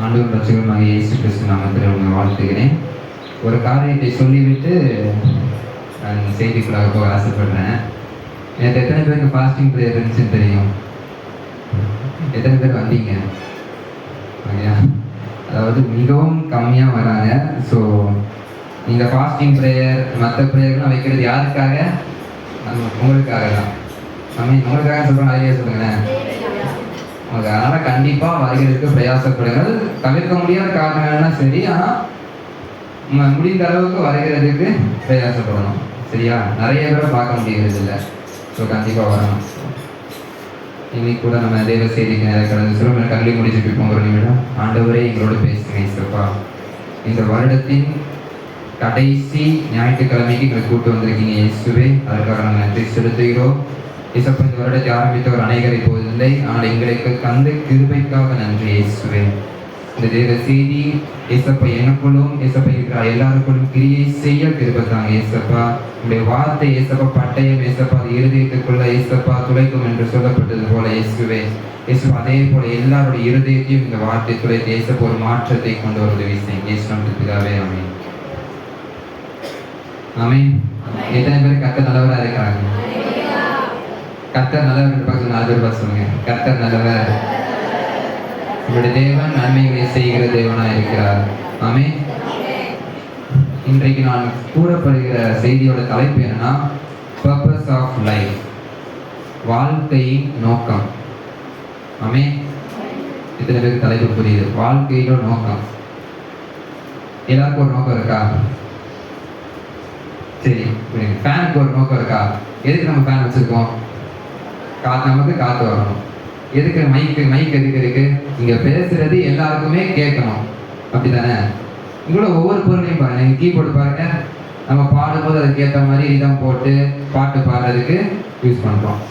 ஆண்டவர் ரட்சகருமாகிய இயேசு கிறிஸ்து நாமத்தில் உங்களை வாழ்த்துகிறேன். ஒரு காரியத்தை சொல்லிவிட்டு நான் செய்திக்குள்ளாக போக ஆசைப்படுறேன். எனக்கு எத்தனை பேருக்கு ஃபாஸ்டிங் ப்ரேயர் இருந்துச்சுன்னு தெரியும்? எத்தனை பேர் வந்தீங்க? ஐயா, அதாவது மிகவும் கம்மியாக வராங்க. ஸோ நீங்கள் ஃபாஸ்டிங் ப்ரேயர் மற்ற ப்ரேயர்லாம் வைக்கிறது யாருக்காக? உங்களுக்காக தான். உங்களுக்காக சொல்கிறேன், ஐடியா சொல்லுங்களேன். அதனால் கண்டிப்பாக வருகிறதுக்கு பிரயாசப்படுங்கள். தவிர்க்க முடியாத காரணங்கள்லாம் சரி, ஆனால் முடிந்த அளவுக்கு வருகிறதுக்கு பிரயாசப்படணும். சரியா? நிறைய பேரை பார்க்க முடிகிறது இல்லை. ஸோ கண்டிப்பாக வரணும். இன்னைக்கு கூட நம்ம தேவ செய்திக்கு நிறைய கடந்து சொல்ல கல்வி முடிச்சுட்டு இருக்கோம். ஒரு நிமிடம் ஆண்டவரே எங்களோட பேசுங்க இயேசுப்பா. இந்த வருடத்தின் கடைசி ஞாயிற்றுக்கிழமைக்கு எங்களை கூட்டு வந்திருக்கீங்க இயேசுவே. அதற்காக நாங்கள் நன்றி செலுத்துகிறோம். இயேசப்பா, இந்த வருடத்தை ஆரம்பித்தவர் அனைவர் இப்போது இல்லை, ஆனால் எங்களுக்கு தந்த கிருபைக்காக நன்றி இயேசுவே. இந்த தேவ செய்தி இயேசப்பா எனக்குள்ளும் இயேசப்பா இருக்கிற எல்லாருக்குள்ளும் கிரியை செய்ய கிருபைத்தாங்க இயேசப்பா. உங்களுடைய வார்த்தை இயேசப்பா பட்டயம் இயேசப்பா அது இருதயத்துக்குள்ள இயேசப்பா துளைக்கும் என்று சொல்லப்பட்டது போல இயேசுவே. இயேசுப்பா அதே போல எல்லாருடைய இருதயத்தையும் இந்த வார்த்தை துளைத்து இயேசப்பா ஒரு மாற்றத்தை கொண்டு வர உதவி செய்யுங்க. இயேசுவின் பிதாவே, ஆமென். ஆமென். எத்தனை பேர் கர்த்தர் நல்லவரா இருக்கிறாங்க? கர்த்தர் நல்லவர் பார்த்து 4 பேர் பார்த்து சொல்லுங்க. கர்த்தர் நல்லவர். உங்களுடைய தேவன் நன்மைகளை செய்கிற தேவனா இருக்கிறார். ஆமென். இன்றைக்கு நான் கூறப்படுகிற செய்தியோட தலைப்பு என்னன்னா, பர்பஸ் ஆஃப் லைஃப், வாழ்க்கையின் நோக்கம். ஆமென். இத்தனை பேருக்கு தலைப்பு புரியுது? வாழ்க்கையோட நோக்கம். எல்லாருக்கும் ஒரு நோக்கம் இருக்கா? சரி, புரியுங்க. ஃபேனுக்கு ஒரு நோக்கம் இருக்கா? எதுக்கு நம்ம ஃபேன் வச்சிருக்கோம்? நமக்கு காற்று வரணும். எதுக்கு மைக் எதுக்கு இருக்கு? இங்க பேசுறது எல்லாருக்குமே கேட்கணும், அப்படித்தானே? உங்களோட ஒவ்வொரு பொருளையும் பாருங்க. நீங்க கீபோர்டு பாருங்க, நம்ம பாடும்போது அதுக்கு ஏற்ற மாதிரி இடம் போட்டு பாட்டு பாடுறதுக்கு யூஸ் பண்றோம்.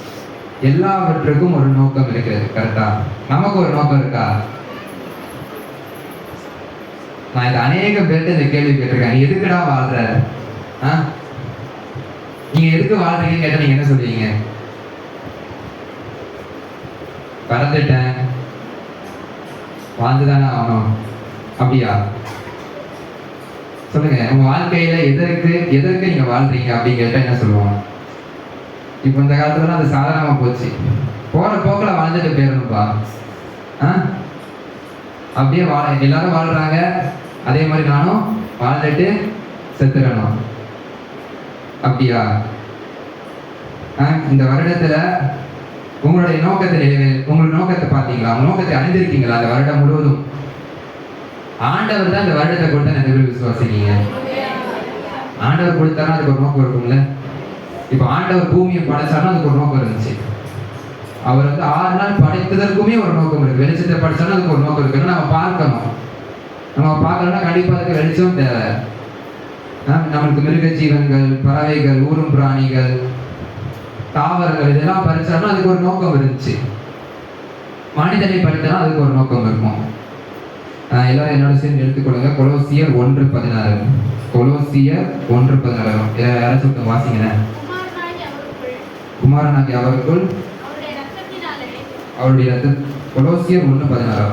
எல்லாவற்றுக்கும் ஒரு நோக்கம் இருக்கிறது, கரெக்டா? நமக்கு ஒரு நோக்கம் இருக்கா? நான் இது அநேக பேர்த்து இந்த கேள்வி கேட்டிருக்கேன். நீ எதுக்குடா வாழ்ற? நீங்க எதுக்கு வாழ்றீங்கன்னு கேட்டா நீங்க என்ன சொல்றீங்க? பறந்துட்டேன், வாழ்ந்துதானே ஆகணும், அப்படியா? சொல்லுங்க, உங்க வாழ்க்கையில எதற்கு நீங்க வாழ்றீங்க அப்படின்னு கேட்டா என்ன சொல்லுவோம்? இப்ப இந்த காலத்துல அது சாதாரணமா போச்சு. போற போக்கில் வாழ்ந்துட்டு போயிடணும்பா. அப்படியே எல்லாரும் வாழ்றாங்க, அதே மாதிரி நானும் வாழ்ந்துட்டு செத்துடணும், அப்படியா? இந்த வருடத்துல உங்களுடைய நோக்கத்தை பார்த்தீங்களா? உங்க நோக்கத்தை அணிந்திருக்கீங்களா? அந்த வருடம் முழுவதும் ஆண்டவர் தான் இந்த வருடத்தை கொடுத்தா நிறைய பேர் விசுவாசிக்கீங்க. ஆண்டவர் கொடுத்தாலும் அதுக்கு ஒரு நோக்கம் இருக்கும்ல. இப்ப ஆண்டவர் பூமியை படைச்சாலும் அதுக்கு ஒரு நோக்கம் இருந்துச்சு. அவர் 6 நாள் படைத்ததற்குமே ஒரு நோக்கம் இருக்கு. வெளிச்சத்தை படைச்சாலும் அதுக்கு ஒரு நோக்கம் இருக்கு. நம்ம பார்க்கணும். நம்ம பார்க்கணும்னா கண்டிப்பா அதுக்கு வெளிச்சம் தேவை. நம்மளுக்கு மிருக ஜீவன்கள், பறவைகள், ஊரும் பிராணிகள், தாவரங்கள் இதெல்லாம் பறிச்சாலும் அதுக்கு ஒரு நோக்கம் இருந்துச்சு. மனிதனை பறித்தாலும் அதுக்கு ஒரு நோக்கம் இருக்கும். எல்லாரும் என்னோட சேர்ந்து எடுத்துக்கொள்ளுங்க. கொலோசியர் 1:16. கொலோசியர் 1:16 யாராச்சும் வாசிங்க. குமாரனாகிய அவருக்குள் அவருடைய ரத்தம். கொலோசியர் 1:16.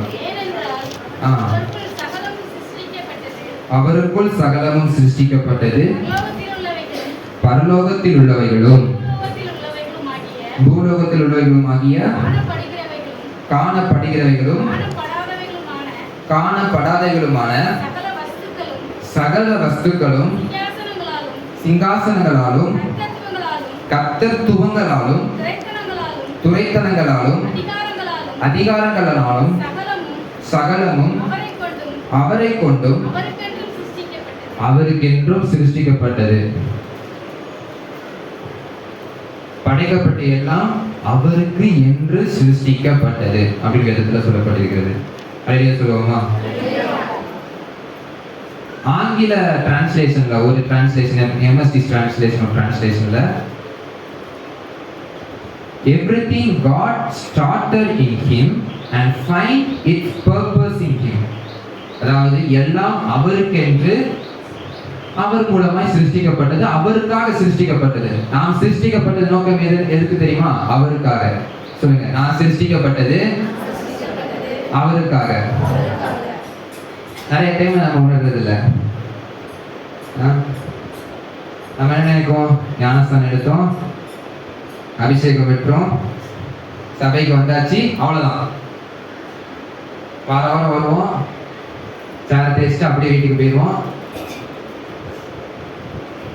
அவருக்குள் சகலமும் சிருஷ்டிக்கப்பட்டது, பரலோகத்தில் உள்ளவைகளும் பூலோகத்தில் உள்ளவைகளும் ஆகிய காணப்படுகிறவைகளும் காணப்படாதவைகளுமான சகல வஸ்துக்களும் சிங்காசனங்களாலும் கர்த்தத்துவங்களாலும் துரைத்தனங்களாலும் அதிகாரங்களாலும் சகலமும் அவரை கொண்டும் அவருக்கென்றும் சிருஷ்டிக்கப்பட்டது. படைக்கப்பட்ட எல்லாம் அவருக்கு என்று சிருஷ்டிக்கப்பட்டது அப்படின்னு வேதத்துல சொல்லப்பட்டிருக்கிறது. அல்லேலூயா சொல்லுவோமா? ஆங்கில டிரான்ஸ்லேஷன்ல ஒரு டிரான்ஸ்லேஷன், எம்எஸ்டி டிரான்ஸ்லேஷன்ல everything God started in him and find its purpose in him. அதாவது எல்லாம் அவருக்கென்று அவர் மூலமாய் சிருஷ்டிக்கப்பட்டது, அவருக்காக சிருஷ்டிக்கப்பட்டது. நாம் சிருஷ்டிக்கப்பட்டது நோக்கம் எதுக்கு தெரியுமா? அவருக்காக. சொல்லுங்க, நான் சிருஷ்டிக்கப்பட்டது அவருக்காக. நிறைய டைம் நம்ம உணர்றது இல்லை. நம்ம என்ன நினைக்கும், ஞானஸ்தானம் எடுத்தோம், அபிஷேகம் பெற்றோம், சபைக்கு வந்தாச்சு, அவ்வளோதான். வாரம் வருவோம், சேரை தேய்ச்சிட்டு அப்படியே வீட்டுக்கு போயிடுவோம்.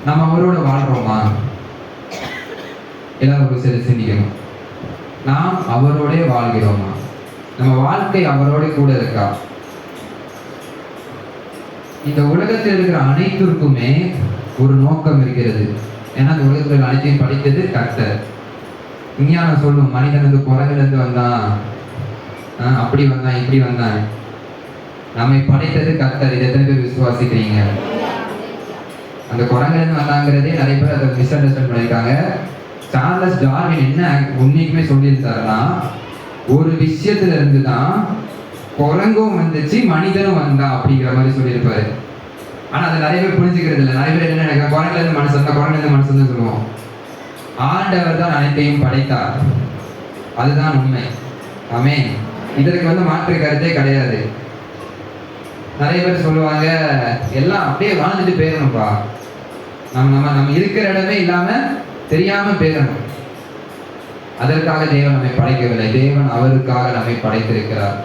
நம்ம அவரோட வாழ்றோமா? எல்லாரும் ஒரு சரி சிந்திக்கணும். நாம் அவரோட வாழ்கிறோமா? நம்ம வாழ்க்கை அவரோட கூட இருக்கா? இந்த உலகத்தில் இருக்கிற அனைத்திற்குமே ஒரு நோக்கம் இருக்கிறது. ஏன்னா இந்த உலகத்தில் அனைத்தையும் படித்தது கர்த்தர். விஞ்ஞானம் சொல்லும், மனிதன் வந்து குரங்கிலிருந்து வந்தான், அப்படி வந்தான், இப்படி வந்தான். நம்மை படைத்தது கர்த்தர். இதை எத்தனை பேர் விசுவாசிக்கிறீங்க? அந்த குரங்கிலிருந்து வந்தாங்கிறதே நிறைய பேர் அதை மிஸ் அண்டர்ஸ்டாண்ட் பண்ணியிருக்காங்க. சார்லஸ் டார்வின் என்ன உண்மைக்குமே சொல்லியிருந்தாருன்னா, ஒரு விஷயத்துல இருந்து தான் குரங்கும் வந்துச்சு, மனிதனும் வந்தான் அப்படிங்கிற மாதிரி சொல்லியிருப்பாரு. ஆனா அதை நிறைய பேர் புரிஞ்சுக்கிறது இல்லை. நிறைய பேர் என்ன நினைக்கிறாங்க, குரங்குல இருந்து மனுஷன் தான், குரங்குல இருந்து மனுஷன் தான் சொல்லுவோம். ஆண்டவர் தான் அனைத்தையும் படைத்தார், அதுதான் உண்மை. ஆமென். இதற்கு வந்து மாற்று கருத்தே கிடையாது. நிறைய பேர் சொல்லுவாங்க, எல்லாம் அப்படியே வாழ்ந்துட்டு போயிடணும்ப்பா, நம்ம இருக்கிற இடமே இல்லாம தெரியாம போயிடணும். அதற்காக தேவன் நம்மை படைக்கவில்லை, தேவன் அவருக்காக நம்மை படைத்திருக்கிறார்.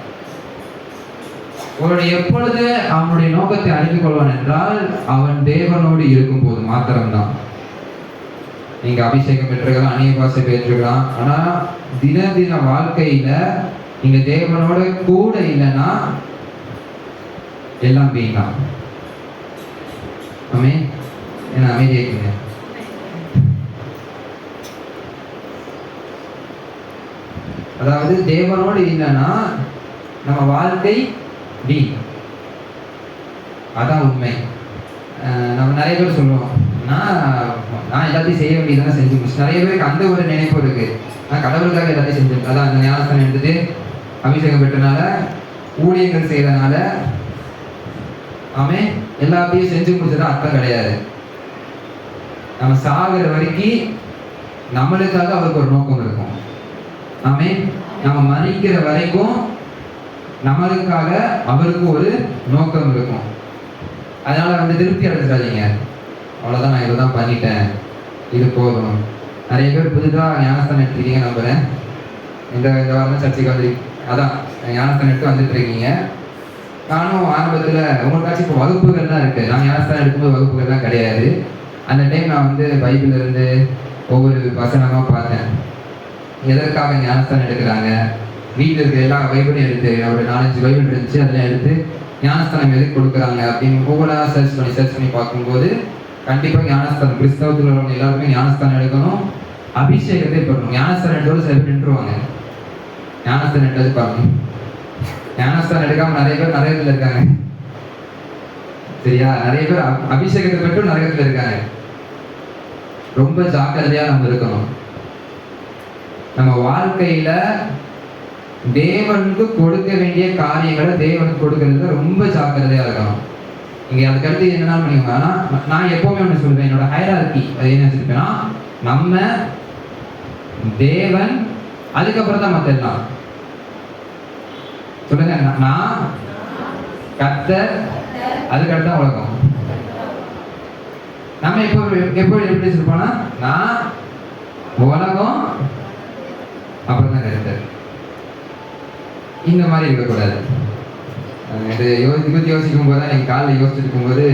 ஒருவன் எப்பொழுது அவனுடைய நோக்கத்தை அறிந்து கொள்வான் என்றால், அவன் தேவனோடு இருக்கும் போது மாத்திரம்தான். நீங்க அபிஷேகம் பெற்றுக்கலாம், அந்நிய பாஷை பெற்றுக்கலாம், ஆனா தின வாழ்க்கையில நீங்க தேவனோட கூட இல்லைன்னா எல்லாம் வீணாம். ஆமென். என்ன அமைதியாக்குங்க. அதாவது தேவனோடு இல்லைன்னா நம்ம வாழ்க்கை வீண். அதான் உண்மை. நம்ம நிறைய பேர் சொல்லுவோம், நான் எல்லாத்தையும் செய்ய வேண்டியதான செஞ்சு முடிச்சு. நிறைய பேருக்கு அந்த ஒரு நினைப்பு இருக்கு, நான் கடவுளுக்காக எல்லாத்தையும் செஞ்சு, அதான் அந்த ஞானஸ்தானம் எடுத்துட்டு அபிஷேகம் பெற்றனால, ஊழியங்கள் செய்யறதுனால, ஆமென், எல்லாத்தையும் செஞ்சு முடிச்சதா அர்த்தம் கிடையாது. நம்ம சாகிற வரைக்கும் நம்மளுக்காக அவருக்கு ஒரு நோக்கம் இருக்கும். ஆமென். நம்ம மரிக்கிற வரைக்கும் நம்மளுக்காக அவருக்கு ஒரு நோக்கம் இருக்கும். அதனால வந்து திருப்தி அடைஞ்சிடாதீங்க, அவ்வளோதான், நான் இவ்வளோதான் பண்ணிட்டேன், இது போதும். நிறைய பேர் புதுதாக ஞானஸ்தானம் எடுத்துருக்கீங்க நம்புறேன். இந்த வாரம் சர்ச்சைக்கு வந்து அதான் ஞானஸ்தானம் எடுத்து வந்துட்டு இருக்கீங்க. நானும் ஆரம்பத்தில் உங்களுக்காச்சும் இப்போ வகுப்புகள் தான் இருக்குது. நான் ஞானஸ்தானம் எடுக்கும்போது வகுப்புகள் தான் கிடையாது. அந்த டைம் நான் வந்து பைபிள் இருந்து ஒவ்வொரு வசனமாக பார்த்தேன். எதற்காக ஞானஸ்தானம் எடுக்கிறாங்க, வீட்டில் இருக்க எல்லா பைபிளையும் எடுத்து, ஒரு 4-5 பைபிள் இருந்துச்சு, அதெல்லாம் எடுத்து ஞானஸ்தானம் எதுக்கு கொடுக்குறாங்க அப்படின்னு ஒவ்வொரு சர்ச் பண்ணி பார்க்கும்போது, கண்டிப்பாக ஞானஸ்தானம் கிறிஸ்தவத்தில் உள்ளவங்க எல்லாருமே ஞானஸ்தானம் எடுக்கணும், அபிஷேகத்தை பெறணும். ஞானஸ்தானம் எடுத்தோடு சில பேர் நின்றுவாங்க. ஞானஸ்தானம் எடுத்தது பார்க்கணும். ஞானஸ்தானம் எடுக்காம நிறைய பேர் நரகத்தில் இருக்காங்க. சரியா? நிறைய பேர் அபிஷேகத்தை பெற்று நரகத்தில் இருக்காங்க. ரொம்ப ஜாக்கிரதையா நம்ம இருக்கணும். நம்ம வாழ்க்கையில தேவனுக்கு கொடுக்க வேண்டிய காரியங்களை தேவனுக்கு கொடுக்கறதுல ரொம்ப ஜாக்கிரதையா இருக்கணும். இங்க அதுக்கடுத்து என்னன்னா பண்ணிக்கோங்க. ஆனா நான் எப்பவுமே ஒண்ணு சொல்லுவேன், என்னோட ஹைரார்கி அது என்ன வச்சிருப்பேன்னா, நம்ம, தேவன், அதுக்கப்புறம் தான் மத்த எல்லாம். சொல்லுங்க, நான், கர்த்தர், அதுக்கடுத்து தான் உலகம். நம்ம எப்படி இருப்போம்னா, நான், உலகம், அப்புறம் தான் கர்த்தர். இந்த மாதிரி இருக்கக்கூடாது. இது யோசிக்கும் போது தான், எங்கள் காலையில் யோசிச்சுட்டு இருக்கும்போது,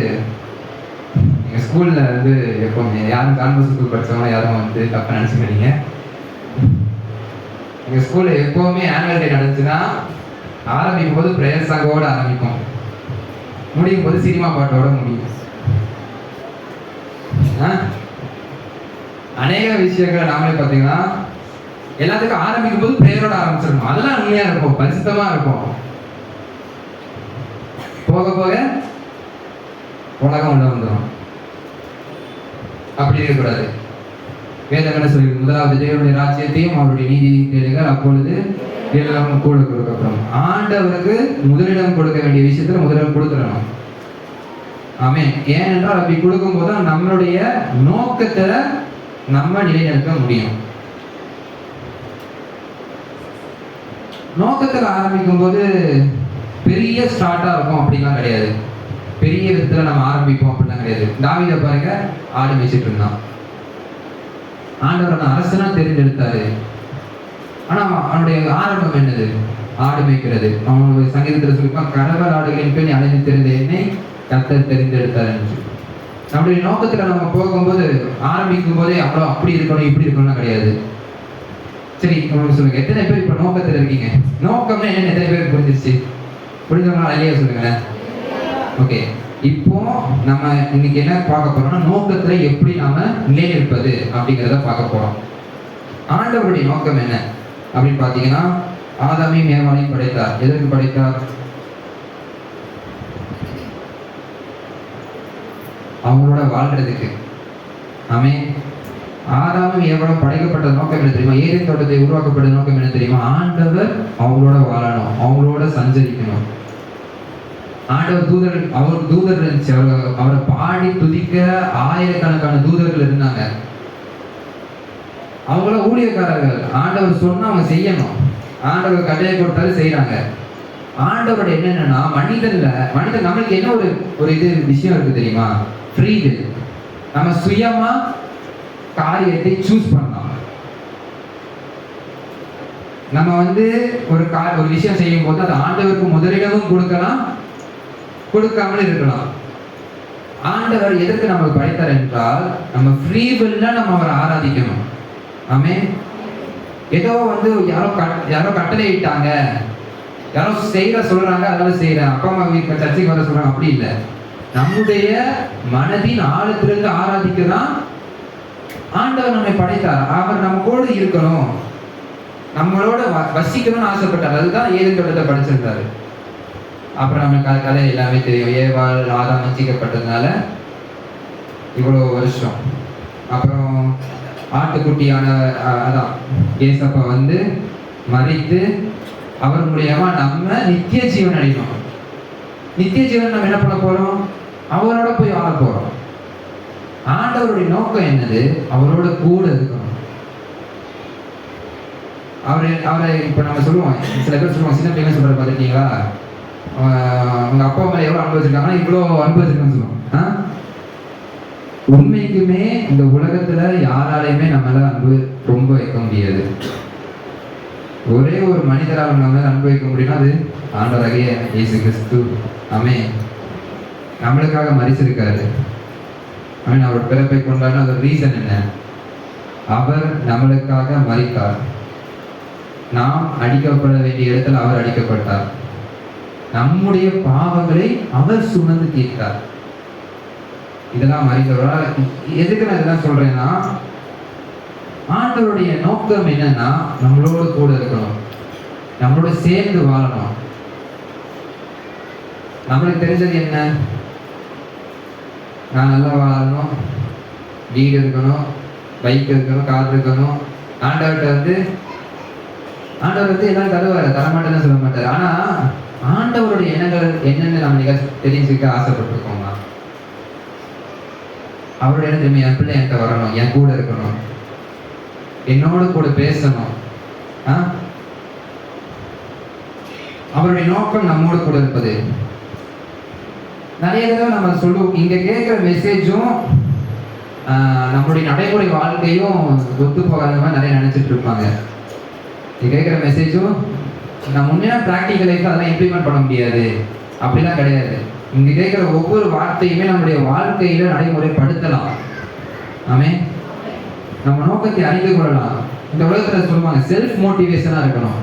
எங்கள் ஸ்கூலில் வந்து எப்போவுமே யாரும் கான்வெர்ஸ் ஸ்கூல் படித்தவங்க யாரும் வந்து தப்பாக நினச்சிக்கிறீங்க. எங்கள் ஸ்கூலில் எப்போவுமே ஆனுவல் டே நடந்துச்சுன்னா, ஆரம்பிக்கும் போது ப்ரேயர் சாங்கோடு ஆரம்பிக்கும், முடியும் போது சினிமா பாட்டோட முடியும். அநேக விஷயங்களை நாமளே பார்த்தீங்கன்னா, எல்லாத்துக்கும் ஆரம்பிக்கும் போது ப்ரேயரோட ஆரம்பிச்சிடணும். அதெல்லாம் உண்மையா இருக்கும், பரிசுத்தமா இருக்கும். போக போக உலகம் உள்ள வந்துடும். அப்படி இருக்கக்கூடாது. வேதம் என்ன சொல்லி, முதலாவது தேவனுடைய ராஜ்யத்தையும் அவருடைய நீதியையும் தேடுங்கள், அப்பொழுது எல்லாம் கூட கொடுக்கப்படும். ஆண்டவருக்கு முதலிடம் கொடுக்க வேண்டிய விஷயத்துல முதலிடம் கொடுத்துடணும். ஆமென். ஏனென்றால் அப்படி கொடுக்கும் போது நம்மளுடைய நோக்கத்தை நம்ம நிலைநிறுத்த முடியும். நோக்கத்தில் ஆரம்பிக்கும் போது பெரிய ஸ்டார்ட்டா இருக்கும் அப்படின்லாம் கிடையாது. பெரிய விதத்துல நம்ம ஆரம்பிப்போம் அப்படிலாம் கிடையாது. தாவீதை பாருங்க, ஆடு மேய்ச்சிட்டு இருந்தான். ஆண்டவர் அரசனா தெரிந்தெடுத்தாரு. ஆனா அவனுடைய ஆரம்பம் என்னது? ஆடு மேய்க்கிறது. அவனுடைய சங்கீதத்துல சொல்லிப்பான், கறவல் ஆடுகளின் பெண் அலைந்து தெரிந்த என்னை கர்த்தர் தெரிந்தெடுத்தார் என்று. நம்முடைய நோக்கத்துல நம்ம போகும்போது ஆரம்பிக்கும் போதே அவ்வளோ அப்படி இருக்கணும் இப்படி இருக்கணும்லாம் கிடையாது. சரி, உங்களுக்கு சொல்லுங்க, எத்தனை பேர் இப்ப நோக்கத்துல இருக்கீங்க? நோக்கம்னா என்னன்னு எத்தனை பேருக்கு புரிஞ்சிருச்சு? புரிஞ்சவங்களா இல்லையா சொல்லுங்களேன். ஓகே, இப்போ நம்ம இன்னைக்கு என்ன பார்க்க போறோம்னா, நோக்கத்துல எப்படி நாம நிலைநிற்பது அப்படிங்கிறத பார்க்க போறோம். ஆண்டவருடைய நோக்கம் என்ன அப்படின்னு பாத்தீங்கன்னா, ஆதாமையும் ஏவாளையும் படைத்தார். எதற்கு படைத்தார்? அவங்களோட வாழ்றதுக்கு. ஆமென். ஆதாமும் ஏவாளும் படைக்கப்பட்ட நோக்கம் என்ன தெரியுமா? ஏதேன் தோட்டத்தை உருவாக்கப்பட்ட நோக்கம் என்ன தெரியுமா? ஆண்டவர் அவங்களோட வாழணும், அவங்களோட சஞ்சரிக்கணும். ஆண்டவர் தூதர்கள், அவர் தூதர்கள் இருந்துச்சு. அவரை பாடி துதிக்க ஆயிரக்கணக்கான தூதர்கள் இருந்தாங்க. அவங்கள ஊழியக்காரர்கள். ஆண்டவர் சொன்னா அவங்க செய்யணும். ஆண்டவர் கட்டளை கொடுத்தாலும் செய்யறாங்க. ஆண்டவரோட என்னன்னா, மனிதன் நம்மளுக்கு என்ன ஒரு இது விஷயம் இருக்கு தெரியுமா? Free will. நம்ம சுயமா காரியத்தை சூஸ் பண்ணலாம். நம்ம ஒரு விஷயம் செய்யும் போது அது ஆண்டவருக்கு முதலிடமும் கொடுக்கலாம், கொடுக்காமல் இருக்கலாம். ஆண்டவர் எதற்கு நம்ம படைத்தார் என்றால், நம்ம ஃப்ரீ வில்ல நம்ம அவரை ஆராதிக்கணும். ஆமென். ஏதோ யாரோ கட்டளை இட்டாங்க, யாரோ செய்ய சொல்றாங்க அதனால செய்யறேன், அப்பா அம்மா வீட்டு சர்ச்சைக்கு வர சொல்றாங்க, அப்படி இல்லை. நம்முடைய மனதின் ஆழத்திலிருந்து ஆராதிக்கதான் ஆண்டவர் நம்மை படைத்தார். அவர் நம்ம கூட இருக்கணும், நம்மளோட வசிக்கணும்னு ஆசைப்பட்டார். அதுதான் ஏதேன் தோட்டத்தை படைச்சிருந்தாரு. அப்புறம் நம்ம கதை எல்லாமே தெரியும். ஏவாள் ஆதாம் வஞ்சிக்கப்பட்டதுனால இவ்வளோ வருஷம். அப்புறம் ஆட்டுக்குட்டியான அதான் ஏசப்பா மறித்து அவர் மூலியமா நம்ம நித்திய ஜீவன் அடையணும். நித்திய ஜீவன் நம்ம என்ன பண்ண போறோம்? அவரோட போய் வாழ போறோம். ஆண்டவருடைய நோக்கம் என்னது? அவரோட கூட இருக்கணும். அவரை இப்ப நம்ம சொல்லுவோம், சில பேர் சொல்லுவாங்க, சின்ன பிள்ளைங்க சொல்ற பார்த்துருக்கீங்களா? உங்க அப்பா மேல எவ்வளவு அன்பு வச்சிருக்காங்கன்னா இவ்வளவு அன்பு வச்சிருக்கான்னு சொல்லுவோம். உண்மைக்குமே இந்த உலகத்துல யாராலையுமே நம்மளால அன்பு ரொம்ப வைக்க முடியாது. ஒரே ஒரு மனிதரால் நம்ம அன்பு வைக்க முடியும்னா அது ஆண்டவராகிய இயேசு கிறிஸ்து. ஆமென். நம்மளுக்காக மரிச்சிருக்காரு. ஆமென். அவர் பிறப்பை கொண்டாடின அந்த ரீசன் என்ன? அவர் நம்மளுக்காக மரித்தார். நாம் அடிக்கப்பட வேண்டிய இடத்துல அவர் அடிக்கப்பட்டார். நம்முடைய பாவங்களை அவர் சுமந்து தீர்த்தார். இதெல்லாம் மரித்தவரா? எதுக்கு நான் இதெல்லாம் சொல்றேன்னா, ஆண்டவருடைய நோக்கம் என்னன்னா, நம்மளோட கூட இருக்கணும், நம்மளோட சேர்ந்து வாழணும். நம்மளுக்கு தெரிஞ்சது என்ன? நான் நல்லா வாழணும், வீடு இருக்கணும், பைக் இருக்கணும், கார் இருக்கணும். ஆண்டவர்கிட்ட ஆண்டவர் எல்லாம் தருவாரு, தரமாட்டேன்னு சொல்ல மாட்டாரு. ஆனா ஆண்டவருடைய எண்ணங்கள் என்னன்னு நம்ம தெரிஞ்சுக்க ஆசைப்பட்டிருக்கோமா? அவருடைய என்ன? என் பிள்ளை என்கிட்ட வரணும், என் கூட இருக்கணும், என்னோட கூட பேசணும். அவருடைய நோக்கம் நம்மோடு கூட இருப்பது. நிறைய தடவை நம்ம சொல்லுவோம், இங்க கேட்கிற மெசேஜும் நம்மளுடைய நடைமுறை வாழ்க்கையும் ஒத்து போகாத மாதிரி நிறைய நினைச்சிட்டு இருப்பாங்க. இங்க கேட்கிற மெசேஜும் நம்ம உண்மையான ப்ராக்டிக்கல் லைஃப் அதெல்லாம் இம்ப்ளிமெண்ட் பண்ண முடியாது அப்படிலாம் கிடையாது. இங்க கேட்கிற ஒவ்வொரு வார்த்தையுமே நம்முடைய வாழ்க்கையில நடைமுறைப்படுத்தலாம். ஆமென். நம்ம நோக்கத்தை அறிந்து கொள்ளலாம். இந்த உலகத்துல சொல்லுவாங்க, செல்ஃப் மோட்டிவேஷனா இருக்கணும்.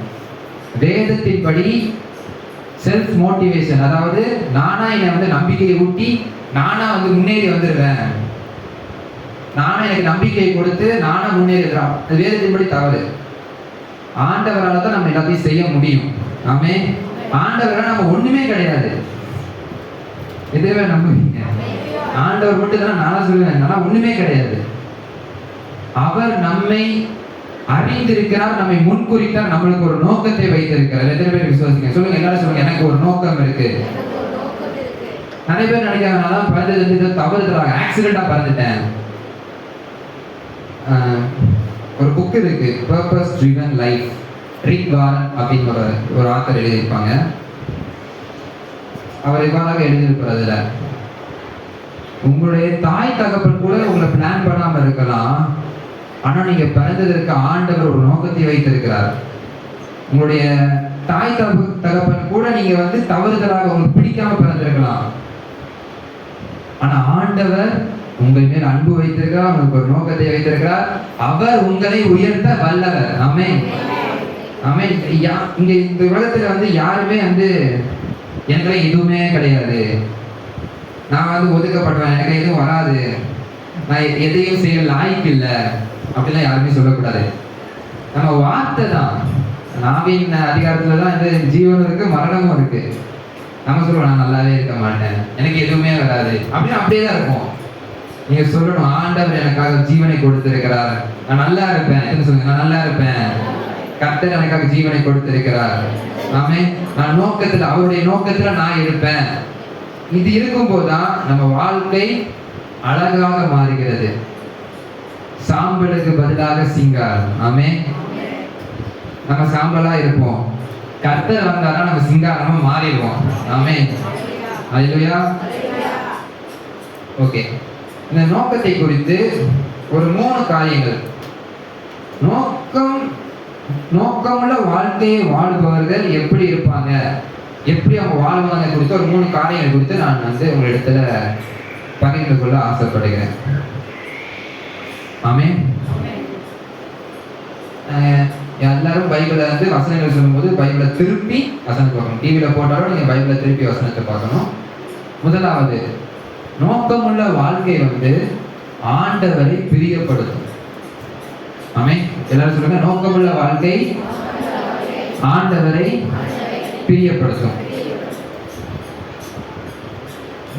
வேதத்தின்படி செல்ஃப் மோட்டிவேஷன், அதாவது நானா என்னை நம்பிக்கையை ஊட்டி நானா முன்னேறி வந்துடுவேன், நானா எனக்கு நம்பிக்கையை கொடுத்து நானா முன்னேறிடுறான். அது வேதத்தின்படி தவறு. ஆண்டவரால் தான் நம்ம எல்லாத்தையும் செய்ய முடியும். ஆமென். ஆண்டவரால் நம்ம ஒண்ணுமே கிடையாது. எதுவே நம்புவீங்க? ஆண்டவர் மட்டும் தான். நான் சொல்லுவேன், நான் ஒண்ணுமே கிடையாது. அவர் நம்மை அறிந்திருக்கிறார், நம்மை முன்குறித்தார், நம்மளுக்கு ஒரு நோக்கத்தை வைத்திருக்கிறார். எத்தனை பேர் விசுவாசிங்க? சொல்லுங்க, எல்லாரும் சொல்லுங்க, எனக்கு ஒரு நோக்கம் இருக்கு. நிறைய பேர் நினைக்கிறாங்க, நான் பிறந்தது தவறுதலாக ஆக்சிடென்டா பிறந்துட்டேன். ஒரு புக் இருக்கு, purpose driven life, Rick Warren அப்படின்னு ஒரு ஆத்தர் எழுதியிருப்பாங்க. அவர் இவ்வாறாக எழுதியிருப்பார். அதுல உங்களுடைய தாய் தகப்பன் கூட உங்களை பிளான் பண்ணாம இருக்கலாம், ஆனா நீங்க பிறந்ததற்கு ஆண்டவர் ஒரு நோக்கத்தை வைத்திருக்கிறார். உங்களுடைய தாய் தகப்பன் கூட நீங்க தவறுதலாக உங்களுக்கு பிடிக்காம பிறந்திருக்கலாம், ஆனா ஆண்டவர் உங்கள் மேல் அன்பு வைத்திருக்கிறார், உங்களுக்கு ஒரு நோக்கத்தை வைத்திருக்கிறார். அவர் உங்களை உயர்த்த வல்லவர். ஆமென், ஆமென். இங்க இந்த உலகத்துல யாருமே எனக்கு எதுவுமே கிடையாது, நான் ஒதுக்கப்படுவேன், எனக்கு எதுவும் வராது, நான் எதையும் செய்ய லாய்க்கு இல்லை அப்படிலாம் யாருமே சொல்லக்கூடாது. நம்ம வார்த்தை தான், நாவின் அதிகாரத்துல தான் ஜீவனும் இருக்கு மரணமும் இருக்கு. நம்ம சொல்லுவோம் நான் நல்லாவே இருக்க மாட்டேன், எனக்கு எதுவுமே வராது அப்படின்னு அப்படியே தான் இருக்கும். நீங்க சொல்லணும் ஆண்டவர் எனக்காக ஜீவனை கொடுத்திருக்கிறார், நான் நல்லா இருப்பேன் சொல்லுங்க, நான் நல்லா இருப்பேன், கர்த்தர் எனக்காக ஜீவனை கொடுத்திருக்கிறார். ஆமென். நான் நோக்கத்துல அவருடைய நோக்கத்துல நான் இருப்பேன். இது இருக்கும் போதுதான் நம்ம வாழ்க்கை அழகாக மாறுகிறது. சாம்பலுக்கு பதிலாக சிங்காரம். ஆமென். நம்ம சாம்பலா இருப்போம், கர்த்தர் வந்தாலும் நம்ம சிங்காரமா மாறிடுவோம். ஆமென். அல்லேலூயா. ஓகே, இந்த நோக்கத்தை குறித்து ஒரு 3 காரியங்கள், நோக்கமுள்ள வாழ்க்கையை வாழ்பவர்கள் எப்படி இருப்பாங்க, எப்படி அவங்க வாழ்வாங்க குறித்து ஒரு 3 காரியங்கள் குறித்து நான் உங்களிடத்துல பகிர்ந்து கொள்ள ஆசைப்படுகிறேன். ஆமென். எல்லாரும் பைபிளை வசனங்கள் சொல்லும்போது பைபிளை திருப்பி வசனத்தை பார்க்கணும். டிவியில போட்டாலும் நீங்க பைபிளை திருப்பி வசனத்தை பார்க்கணும். முதலாவது, நோக்கமுள்ள வாழ்க்கை ஆண்டவரை பிரியப்படுத்தும். ஆமென். எல்லாரும் சொல்லுங்க, நோக்கமுள்ள வாழ்க்கை ஆண்டவரை பிரியப்படுத்தும்.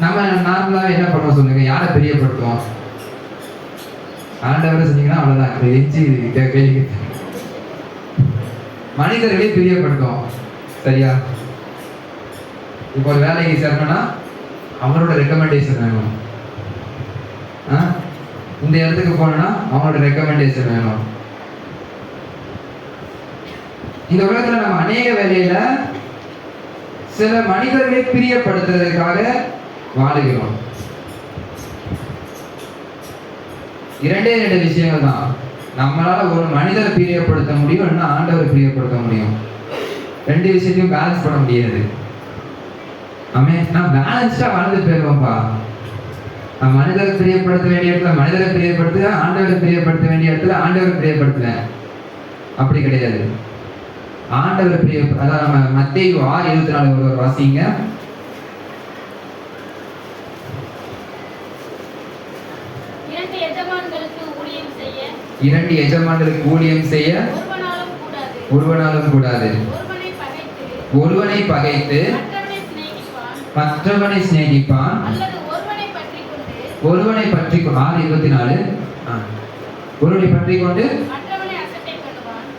நம்ம நார்மலாக என்ன பண்ணுவோம் சொல்லுங்க, யாரை பிரியப்படுத்துவோம்? ஆண்டவரை சொன்னீங்கன்னா அவ்வளவுதான், எஞ்சி கேள்வி. மனிதர்களே பிரியப்படுத்தும். சரியா? இப்போ ஒரு வேலைக்கு சேர்க்கணும்னா அவங்களோட ரெக்கமெண்டேஷன் வேணும். இந்த இடத்துக்கு போனா அவங்களோட ரெக்கமெண்டேஷன் வேணும். இந்த உலகத்துல நம்ம அநேக வேலையில சில மனிதர்களை பிரியப்படுத்துறதுக்காக வாழுகிறோம். 2 விஷயங்கள் தான். நம்மளால ஒரு மனிதரை பிரியப்படுத்த முடியும், இல்லைன்னா ஆண்டவரை பிரியப்படுத்த முடியும். 2 விஷயத்தையும் பேலன்ஸ் பண்ண முடியாது. ஆமென். நான் பேலன்ஸ்டா வாழ்ந்து போயிருவோம்ப்பா. நான் மனிதரை பிரியப்படுத்த வேண்டிய இடத்துல மனிதரை பிரியப்படுத்துவேன், ஆண்டவரை பிரியப்படுத்த வேண்டிய இடத்துல ஆண்டவரை பிரியப்படுத்துவேன். அப்படி கிடையாது. ஆண்டவர் அதான் நம்ம மத்தேயு 6:24 வாசிங்க. இரண்டு எஜமான்களுக்கு ஊழியம் செய்ய ஒருவனாலும் கூடாது. ஒருவனை பகைத்து மற்றவனை சிநேகிப்பான். ஒருவனை பற்றி 6:24 ஒருவனை பற்றி கொண்டு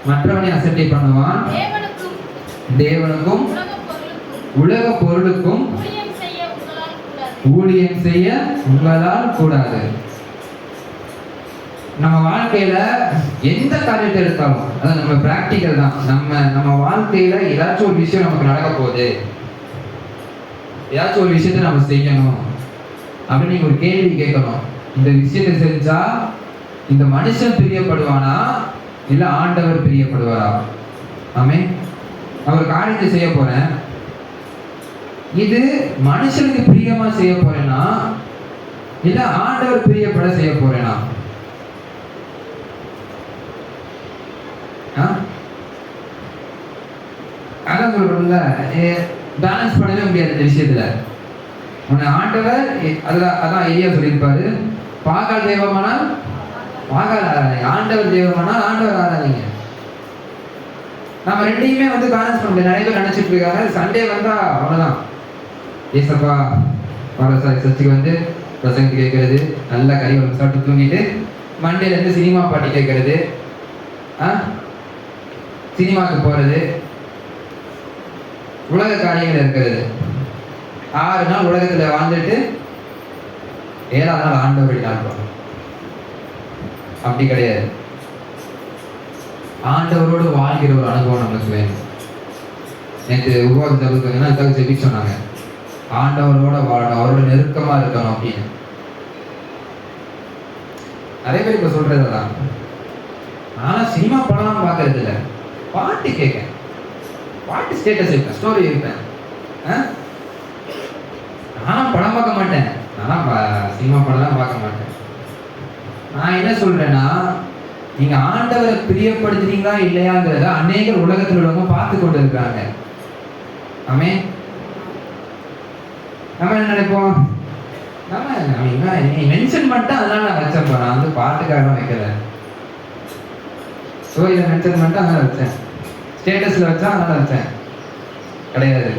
மற்றவனை அசட்டை பண்ணுவான். தேவனுக்கும் உலக பொருளுக்கும் ஊழியம் செய்ய உங்களால் கூடாது. நம்ம வாழ்க்கையில எந்த காரியத்தை எடுத்தாலும் அதான் நம்ம பிராக்டிக்கல் தான். நம்ம வாழ்க்கையில ஏதாச்சும் ஒரு விஷயம் நமக்கு நடக்க போகுது, ஏதாச்சும் ஒரு விஷயத்தை நம்ம செய்யணும் அப்படின்னு நீங்க ஒரு கேள்வி கேட்கணும். இந்த விஷயத்தை செஞ்சா இந்த மனுஷன் பிரியப்படுவானா இல்ல ஆண்டவர் பிரியப்படுவாரா? ஆமென். அவர் காரியத்தை செய்ய போறேன், இது மனுஷனுக்கு பிரியமா செய்ய போறேனா இல்ல ஆண்டவர் பிரியப்பட செய்ய போறேனா? அதான் சொல்றோம்ல, பேலன்ஸ் பண்ணவே முடியாது இந்த விஷயத்துல. உன்னை ஆண்டவர் அதான் ஐயா சொல்லியிருப்பாரு, பாகால் தெய்வமானால் பாகால் ஆராதனை, ஆண்டவர் தெய்வமானால் ஆண்டவர் ஆராதனைங்க. நம்ம 2யுமே பேலன்ஸ் பண்ண முடியாது. நிறைய பேர் நினைச்சிட்டு இருக்காங்க சண்டே வந்தா அவ்வளவுதான், ஏசப்பா சர்ச்சுக்கு பிரசங்க கேட்கறது, நல்லா கறி வளர்ந்து சாப்பிட்டு தூங்கிட்டு மண்டேல இருந்து சினிமா பாட்டு கேட்கறது, சினிமாவுக்கு போறது, உலக காரியங்கள் இருக்கிறது. 6 நாள் உலகத்துல வாழ்ந்துட்டு 7ஆவது நாள் ஆண்டவர் நாள். அப்படி கிடையாது. ஆண்டவரோடு வாழ்கிற ஒரு அனுபவம் நமக்கு வேணும். நேற்று உருவாக்க அதுக்காக ஜெபிக்க சொன்னாங்க. ஆண்டவரோட வாழணும், அவரோட நெருக்கமா இருக்கணும் அப்படின்னு நிறைய பேர் இப்ப சொல்றதுதான். ஆனா சினிமா படம் பார்க்கறது இல்லை, பாட்டு கேட்க, பாட்டு ஸ்டேட்டஸ் வைப்பேன், ஸ்டோரி வைப்பேன். ஆனா படம் பார்க்க மாட்டேன், ஆனா சினிமா படம் தான் பார்க்க மாட்டேன். நான் என்ன சொல்றேன்னா, நீங்க ஆண்டவரை பிரியப்படுத்துறீங்களா இல்லையாங்கிறத அநேகர் உலகத்தில் உள்ளவங்க பார்த்து கொண்டு இருக்காங்க. ஆமே, நம்ம என்ன நினைப்போம், நம்ம மென்ஷன் பண்ணிட்டா அதனால நான் வச்சேன், நான் வந்து பாட்டுக்காக வைக்கல, ஸ்டோரியில மென்ஷன் பண்ணிட்டா அதனால வச்சேன், ஸ்டேட்டஸ்ல வச்சா அதனால வச்சேன் கிடையாது.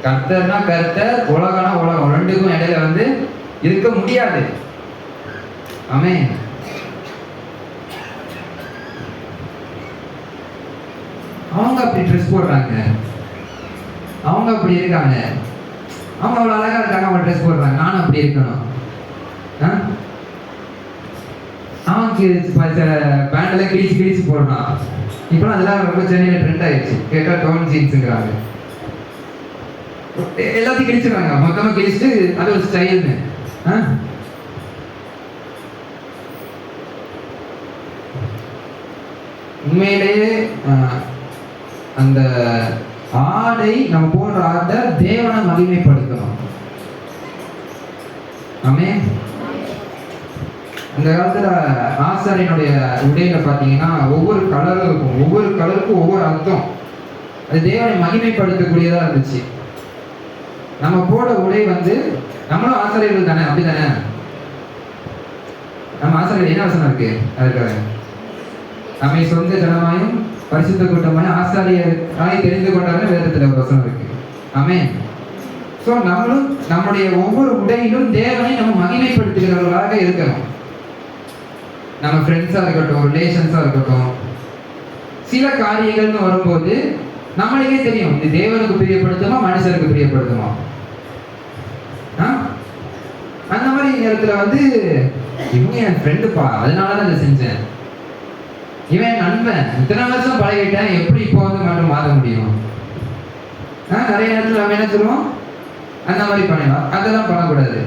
கர்த்தர்னா கர்த்தர், உலகம்னா உலகம், ரெண்டுக்கும் இடையில வந்து இருக்க முடியாது. ஆமே, அவங்க அப்படி ட்ரெஸ் போடுறாங்க, அவங்க அப்படி இருக்காங்க, அவங்க அவ்வளவு அழகா இருக்காங்க, அவங்க ட்ரெஸ் போடுறாங்க, நானும் அப்படி இருக்கணும். அவனுக்கு பேண்ட்ல கிழிச்சு போடுறான். இப்ப அதெல்லாம் ரொம்ப சென்னையில ட்ரெண்ட் ஆயிடுச்சு. கேட்டா டோன் ஜீன்ஸுங்கிறாங்க, எல்லாத்தையும் கிழிச்சுறாங்க, மொத்தமா கிழிச்சுட்டு அது ஒரு ஸ்டைல்னு. உண்மையிலேயே அந்த ஆடை, நம்ம போடுற ஆடை தேவனை மகிமைப்படுத்தணும். ஆமே, அந்த காலத்துல ஆசாரியனுடைய உடையில பாத்தீங்கன்னா ஒவ்வொரு கலரும் இருக்கும், ஒவ்வொரு கலருக்கும் ஒவ்வொரு அர்த்தம். அது தேவனை மகிமைப்படுத்தக்கூடியதா இருந்துச்சு. நம்ம போட உடை வந்து, நம்மளும் ஆசாரியர்கள் தானே, அப்படித்தானே? நம்ம ஆசாரியர் என்ன வசனம் இருக்கு அதுக்காக, நம்மை சொந்த ஜனமாயும் பரிசுத்த கூட்டமாயும் ஆசாரியராய் தெரிந்து கொண்டாலும் வேதத்துல ஒரு வசனம் இருக்கு. ஆமே. சோ நம்மளும் நம்முடைய ஒவ்வொரு உடையிலும் தேவனை நம்ம மகிமைப்படுத்துகிறவர்களாக இருக்கணும். நம்ம ஃப்ரெண்ட்ஸா இருக்கட்டும், ரிலேஷன்ஸா இருக்கட்டும், சில காரியங்கள்னு வரும்போது நம்மளுக்கே தெரியும், இது தேவனுக்கு பிரியப்படுத்துமா மனுஷனுக்கு பிரியப்படுத்துமா. அந்த மாதிரி நேரத்துல வந்து இவங்க என் ஃப்ரெண்டுப்பா, அதனாலதான் இதை செஞ்சேன், இவன் நண்பன், இத்தனை வருஷம் பழகிட்டேன், எப்படி இப்போ வந்து மட்டும் மாற முடியும். நிறைய நேரத்தில் நம்ம என்ன சொல்லுவோம், அந்த மாதிரி பண்ணலாம். அதெல்லாம் பண்ணக்கூடாது.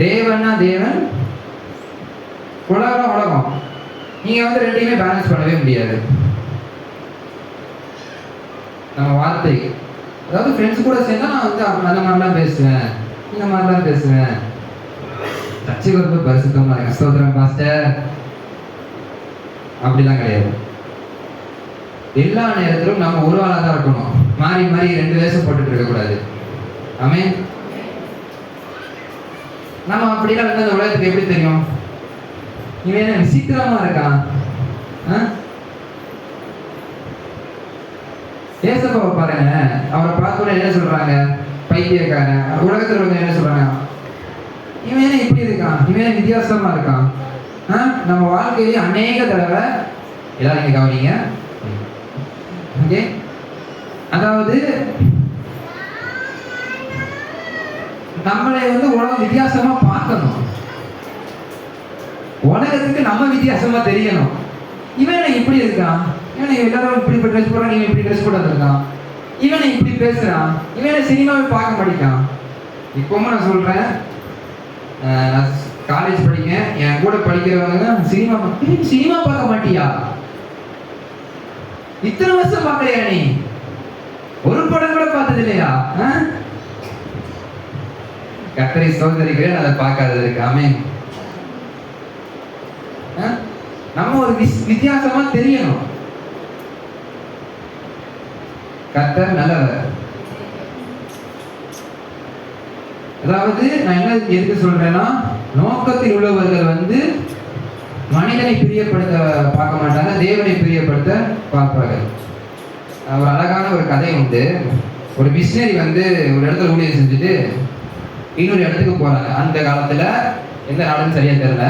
தேவன்னா தேவன், உலகம் உலகம். நீங்க வந்து ரெண்டையுமே பேலன்ஸ் பண்ணவே முடியாது. நம்ம வார்த்தை, அதாவது ஃப்ரெண்ட்ஸ் கூட சேர்ந்தா நான் வந்து அந்த மாதிரிலாம் பேசுவேன், இந்த மாதிரிலாம் பேசுவேன், சர்ச்சைக்கு ரொம்ப பரிசுத்தமா இருக்கேன், ஸ்தோத்திரம் பாஸ்டர், அப்படிலாம் கிடையாது. எல்லா நேரத்திலும் நம்ம ஒரு ஆளா தான் இருக்கணும், மாறி மாறி ரெண்டு வேஷம் போட்டுட்டு இருக்க கூடாது. ஆமே, நம்ம அப்படிலாம் வந்து அந்த உலகத்துக்கு எப்படி தெரியும், இவன் விசித்திரமா இருக்கான். ஏசப்பாவை பாருங்க, அவரை பார்த்தோட என்ன சொல்றாங்க, பைத்தியக்காரன். உலகத்துல வந்து என்ன சொல்றாங்க, இவன் இப்படி இருக்கான், இவன் வித்தியாசமா இருக்கான். நம்ம வாழ்க்கையிலேயே அநேக தடவை, எல்லாரும் நீங்க கவனிங்க, ஓகே, அதாவது நம்மளை வந்து உலகம் வித்தியாசமா பார்க்கணும், உலகத்துக்கு நம்ம வித்தியாசமா தெரியணும். இவனை இப்படி இருக்கான், இவனை எல்லாரும் இப்படி ட்ரெஸ் போடுறான், இவன் இப்படி ட்ரெஸ் போடாது இருக்கான், இவனை இப்படி பேசுறான், இவனை சினிமாவை பார்க்க மாட்டேங்கான். இப்பவும் நான் சொல்றேன், நான் காலேஜ் படிக்கேன், என் கூட படிக்கிறவங்க சினிமா பார்க்க மாட்டியா, இத்தனை வருஷம் பார்க்கலையா, நீ ஒரு படம் கூட பார்த்தது இல்லையா? கர்த்தரை சோதரிக்கிறேன் அதை பார்க்காததுக்கு. ஆமென். நம்ம ஒரு வித்தியாசமா தெரியணும். கர்த்தர் நல்லவர். அதாவது நான் என்ன எதுக்கு சொல்றேன்னா, நோக்கத்தில் உள்ளவர்கள் வந்து மனிதனை பிரியப்படுத்த பார்க்க மாட்டாங்க, தேவனை பிரியப்படுத்த பார்ப்பார்கள். ஒரு அழகான ஒரு கதை உண்டு. ஒரு மிஷினரி வந்து ஒரு இடத்துல ஊழியம் செஞ்சுட்டு இன்னொரு இடத்துக்கு போறாங்க. அந்த காலத்துல எந்த நாடுன்னு சரியா தெரியல,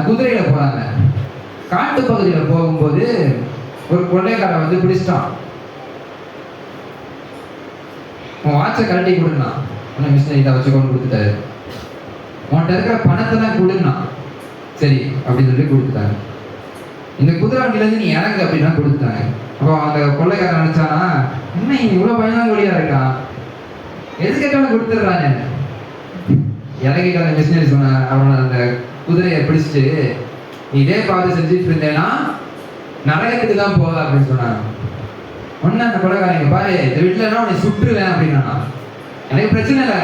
குதிரையில போறாங்க. காட்டு பகுதியில போகும்போது ஒரு கொள்ளைக்காரன் வந்து பிடிச்சிட்டான். வாட்சை கழட்டி கொடுத்தான். மிஷினரி இதை வச்சு கொண்டு கொடுத்துட்டாரு. உன்கிட்ட இருக்கிற பணத்தெல்லாம் கொடுனா, சரி அப்படின்னு சொல்லி கொடுத்துட்டாங்க. இந்த குதிரை வண்டியில இருந்து நீ இறங்கு அப்படின்னா கொடுத்துட்டாங்க. அப்போ அந்த கொள்ளைக்காரன் நினைச்சானா, என்ன இவ்வளவு அவன் தான் கூலியா இருக்கான், எது கேட்டாலும் கொடுத்துடுறாங்க. இறங்கிட்டாங்க மிஷினரி சொன்ன அவனோட அந்த குதிரையை பிடிச்சிட்டு இதே பார்த்து செஞ்சுட்டு இருந்தேன்னா நரகத்துக்கு தான் போதா அப்படின்னு சொன்னாங்க. ஒன்னு அந்த கொலைக்காரங்க பாரு இந்த வீட்டுலன்னா உன்னை சுட்டுருவேன் அப்படின்னா எனக்கு பிரச்சனை இல்லை.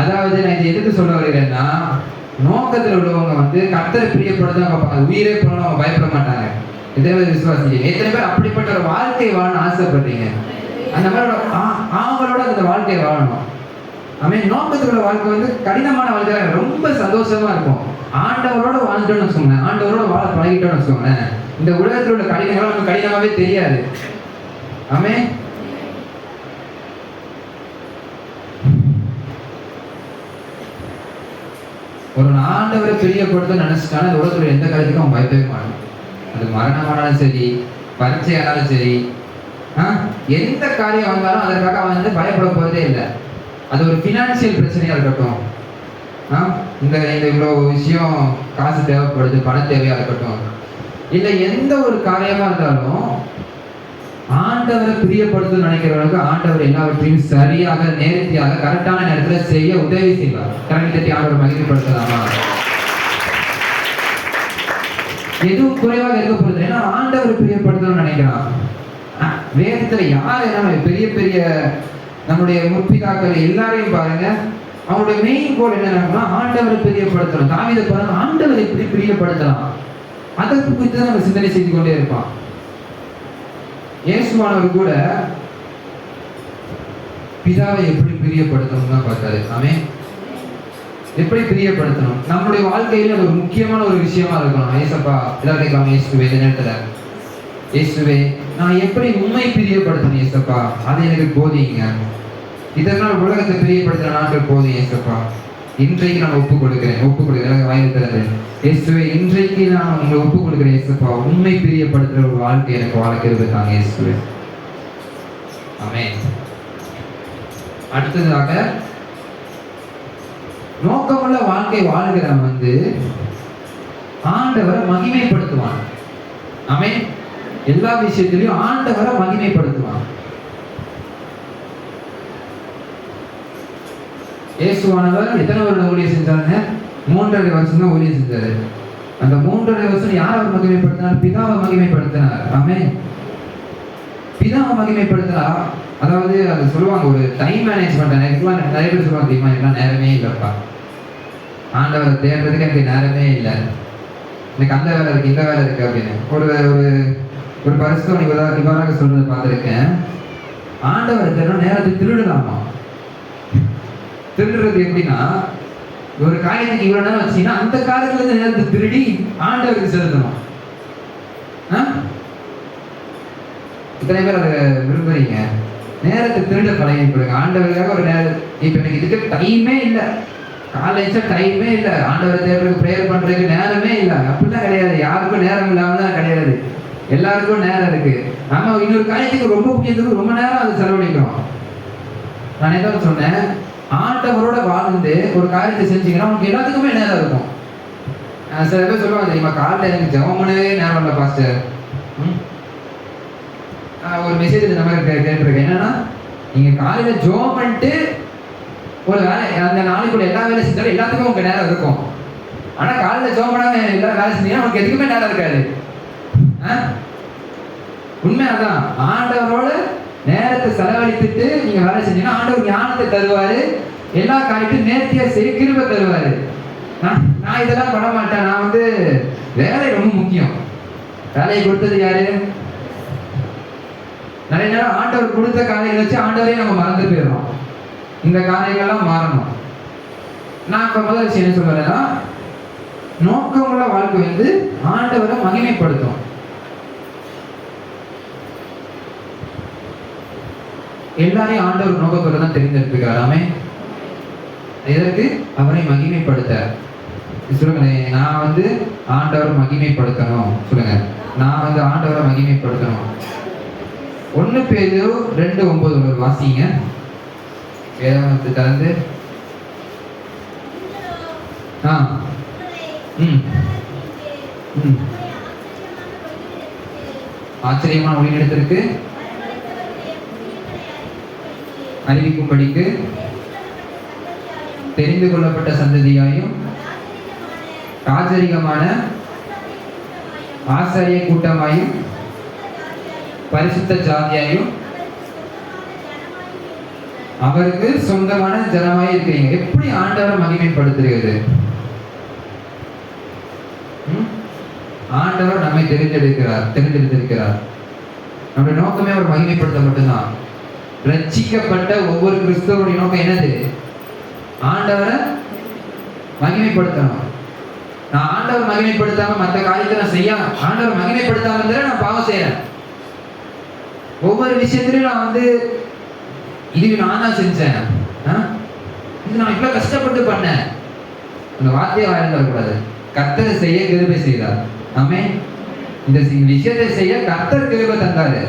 அதாவது நான் இதை எதுக்கு சொல்ல வருகிறேன்னா, நோக்கத்தில் உள்ளவங்க வந்து கர்த்தரை பிரியப்படுதான் பார்ப்பாங்க. உயிரே போனாலும் அவங்க பயப்பட மாட்டாங்க. இதே விசுவாசிங்க எத்தனை பேர் அப்படிப்பட்ட ஒரு வாழ்க்கை வாழணும்னு ஆசைப்படுறீங்க? அந்த மாதிரி அவங்களோட அந்த வாழ்க்கையை வாழணும். நோக்கத்தோட வாழ்க்கை வந்து கடினமான வாழ்க்கை ரொம்ப சந்தோஷமா இருக்கும். ஆண்டவரோட வாழ்ந்துட்டோம்னு வச்சுக்கோங்க, ஆண்டவரோட வாழ பழகிட்டோம்னு வச்சுக்கோங்க, இந்த உலகத்தில் உள்ள கடினங்களும் நமக்கு கடினமாவே தெரியாது. ஆமென். ஒரு ஆண்டவரை பிரியப்படுத்த நினைச்சிட்டாலும் இந்த உலகத்துல எந்த காரியத்துக்கும் அவன் பயப்படவே மாட்டான். அது மரணமானாலும் சரி, பரீட்சையானாலும் சரி, எந்த காரியம் வந்தாலும் அதற்காக அவன் வந்து பயப்பட போறதே இல்லை. அது ஒரு ஃபினான்சியல் பிரச்சனையா இருக்கட்டும், இந்த இவ்வளோ விஷயம் காசு தேவைப்படுது, பண தேவையா இருக்கட்டும், இல்லை எந்த ஒரு காரியமா இருந்தாலும் ஆண்டவரை பிரியப்படுத்த நினைக்கிறவர்களுக்கு ஆண்டவர் எல்லாவற்றையும் சரியாக நேர்த்தியாக கரெக்டான நேரத்துல செய்ய உதவி செய்வார். கரண்ட் தட்டி ஆண்டவர் மகிமைப்படுத்தலாமா? எதுவும் குறைவாக இருக்க போறது, ஏன்னா ஆண்டவரை பிரியப்படுத்தணும்னு நினைக்கிறான். வேதத்துல யார் என்ன பெரிய பெரிய நம்முடைய முற்பிதாக்கள் எல்லாரையும் பாருங்க, அவங்களுடைய மெயின் கோல் என்ன, ஆண்டவரை பிரியப்படுத்தணும். தாவீதை பாருங்க, ஆண்டவரை எப்படி பிரியப்படுத்தலாம் அதற்கு குறித்து தான் நம்ம சிந்தனை செய்து கொண்டே இருப்பான். இயேசுவானவர் கூட பிதாவை எப்படி பிரியப்படுத்தணும் தான் பார்த்தாரு. ஆமென். எப்படி பிரியப்படுத்தணும், நம்முடைய வாழ்க்கையில அது ஒரு முக்கியமான ஒரு விஷயமா இருக்கணும். ஏசப்பா எல்லாருக்கும் இயேசுவே இந்த நேரத்துல, இயேசுவே நான் எப்படி உண்மை பிரியப்படுத்தணும் ஏசப்பா, அதை எனக்கு போதிங்க. இதனால் உலகத்தை பிரியப்படுத்துற நாட்கள் போதும் ஏசப்பா. இன்றைக்கு நான் ஒப்பு கொடுக்கிறேன் வாங்கி தரது இயேசுவே. இன்றைக்கு நான் உங்களை ஒப்பு கொடுக்கிறேன் ஏசப்பா. உண்மை பிரியப்படுத்துற ஒரு வாழ்க்கை எனக்கு வாழ்க்கிறது தாங்க இயேசுவே. ஆமென். அடுத்ததாக நோக்கமுள்ள வாழ்க்கை வாழ்கிறவன் வந்து ஆண்டவரை மகிமைப்படுத்துவான். ஆமென். எல்லா விஷயத்திலையும் ஆண்டவரை மகிமைப்படுத்துவான். இயேசுவானவர் எத்தனை வருடம் ஊழியம் செஞ்சாங்க? 3.5 வருஷம் தான் ஊழியம் செஞ்சாரு. அந்த 3.5 வருஷம் யார் அவர் மகிமைப்படுத்தினார்? பிதாவை மகிமைப்படுத்தினார். ஆமென். பிதாவை மகிமைப்படுத்தினார். அதாவது அது சொல்லுவாங்க, ஒரு டைம் மேனேஜ்மெண்ட். எனக்குலாம் நிறைய பேர் சொல்லுவாங்க, தெரியுமா எனக்குலாம் நேரமே இல்லைப்பா, ஆண்டவரை தேடுறதுக்கு எனக்கு நேரமே இல்லை, எனக்கு அந்த வேலை இருக்கு இந்த வேலை இருக்கு அப்படின்னு ஒரு ஒரு பரிசுத்தவன் இவ்வாறாக சொல்றது பார்த்துருக்கேன். ஆண்டவரை தேடணும், நேரத்தை திருடலாமா? திருடுறது எப்படின்னா, ஒரு காரியத்துக்கு இவ்வளவு நேரம் வச்சீங்கன்னா அந்த காரியத்துல இருந்து நேரத்தை திருடி ஆண்டவருக்கு செலுத்தணும். இத்தனை பேர் அதை விரும்புறீங்க. நேரத்தை திருட பழகிப்படுங்க. ஆண்டவருக்காக ஒரு நேரம், இப்ப எனக்கு இதுக்கு டைமே இல்லை, காலேஜா டைமே இல்லை, ஆண்டவரை தேடுறதுக்கு ப்ரேயர் பண்றதுக்கு நேரமே இல்லை, அப்படிலாம் கிடையாது. யாருக்கும் நேரம் இல்லாம தான் கிடையாது, எல்லாருக்கும் நேரம் இருக்கு. நம்ம இன்னொரு காரியத்துக்கு ரொம்ப முக்கியத்துக்கு ரொம்ப நேரம் அதை செலவழிக்கிறோம். நான் என்ன சொன்னேன், ஆண்டவரோட வாழ்ந்து ஒரு காரியத்தை செஞ்சீங்கன்னா உங்களுக்கு எல்லாத்துக்குமே நேரம் இருக்கும். சில பேர் சொல்லுவாங்க தெரியுமா, காலையில் எனக்கு ஜெபம் பண்ணவே நேரம் இல்லை பாஸ்டர். ஒரு மெசேஜ் இந்த மாதிரி கேட்டிருக்கேன், என்னன்னா நீங்க காலையில ஜெபம் பண்ணிட்டு ஒரு வேலை அந்த நாளைக்குள்ள எல்லா வேலையும் செஞ்சாலும் எல்லாத்துக்கும் உங்க நேரம் இருக்கும். ஆனா காலையில ஜெபம் பண்ணாம எல்லா வேலை செஞ்சீங்கன்னா உங்களுக்கு எதுக்குமே நேரம் இருக்காது. உண்மை அதான். ஆண்டவரோட நேரத்தை செலவழித்துட்டு நீங்க வேலை செஞ்சீங்கன்னா ஆண்டவர் ஞானத்தை தருவாரு, எல்லா காரியத்தையும் நேர்த்தியா செய்ய கிருபை தருவாரு. நான் இதெல்லாம் பண்ண மாட்டேன், நான் வந்து வேலை ரொம்ப முக்கியம். வேலையை கொடுத்தது யாரு? நிறைய நேரம் ஆண்டவர் கொடுத்த காரியங்களை வச்சு ஆண்டவரையும் நம்ம மறந்து போயிடுறோம். இந்த காரியங்கள்லாம் மாறணும். நான் இப்ப முதல் விஷயம் என்ன சொல்றேன்னா, நோக்கமுள்ள வாழ்க்கை வந்து ஆண்டவரை மகிமைப்படுத்தும். எல்லாரையும் ஆண்டவர் நோக்கத்தோட தான் தெரிந்தெடுத்துக்கிறாராமே. எதற்கு? அவரை மகிமைப்படுத்த. சொல்லுங்களேன், நான் வந்து ஆண்டவரை மகிமைப்படுத்தணும். சொல்லுங்க, நான் வந்து ஆண்டவரை மகிமைப்படுத்தணும். 1 பேதுரு 2:9 வாசிங்க. வேதத்தை திறந்து. ஆச்சரியமான ஒளி எடுத்திருக்கு. அறிவிக்கும்படிக்கு தெரிந்து கொள்ளப்பட்ட சந்ததியாயும் ராஜரிகமான ஆசாரிய கூட்டமாயும் பரிசுத்த ஜாதியாயும் அவருக்கு சொந்தமான ஜனமாய் இருக்கிறீங்க. எப்படி ஆண்டவரை மகிமைப்படுத்துகிறது? ஆண்டவர் நம்மை தெரிந்தெடுத்திருக்கிறார். நம்முடைய நோக்கமே அவர் மகிமைப்படுத்த மட்டும்தான். ரட்சிக்கப்பட்ட ஒவ்வொரு கிறிஸ்தவருடைய நோக்கம் என்னது? ஆண்டவரை மகிமைப்படுத்தணும். நான் ஆண்டவர் மகிமைப்படுத்தாம மற்ற காரியத்தை நான் செய்ய, ஆண்டவர் மகிமைப்படுத்தாம இருந்தா நான் பாவம் செய்யறேன். ஒவ்வொரு விஷயத்திலையும் நான் இது நான் தான் செஞ்சேன், இது நான் இவ்வளவு கஷ்டப்பட்டு பண்ணேன், அந்த வார்த்தையை வாய்ந்தக்கூடாது. கர்த்தர் செய்ய கிருபை செய்தார். ஆமென். இந்த விஷயத்தை செய்ய கர்த்தர் கிருபை தந்தாரு.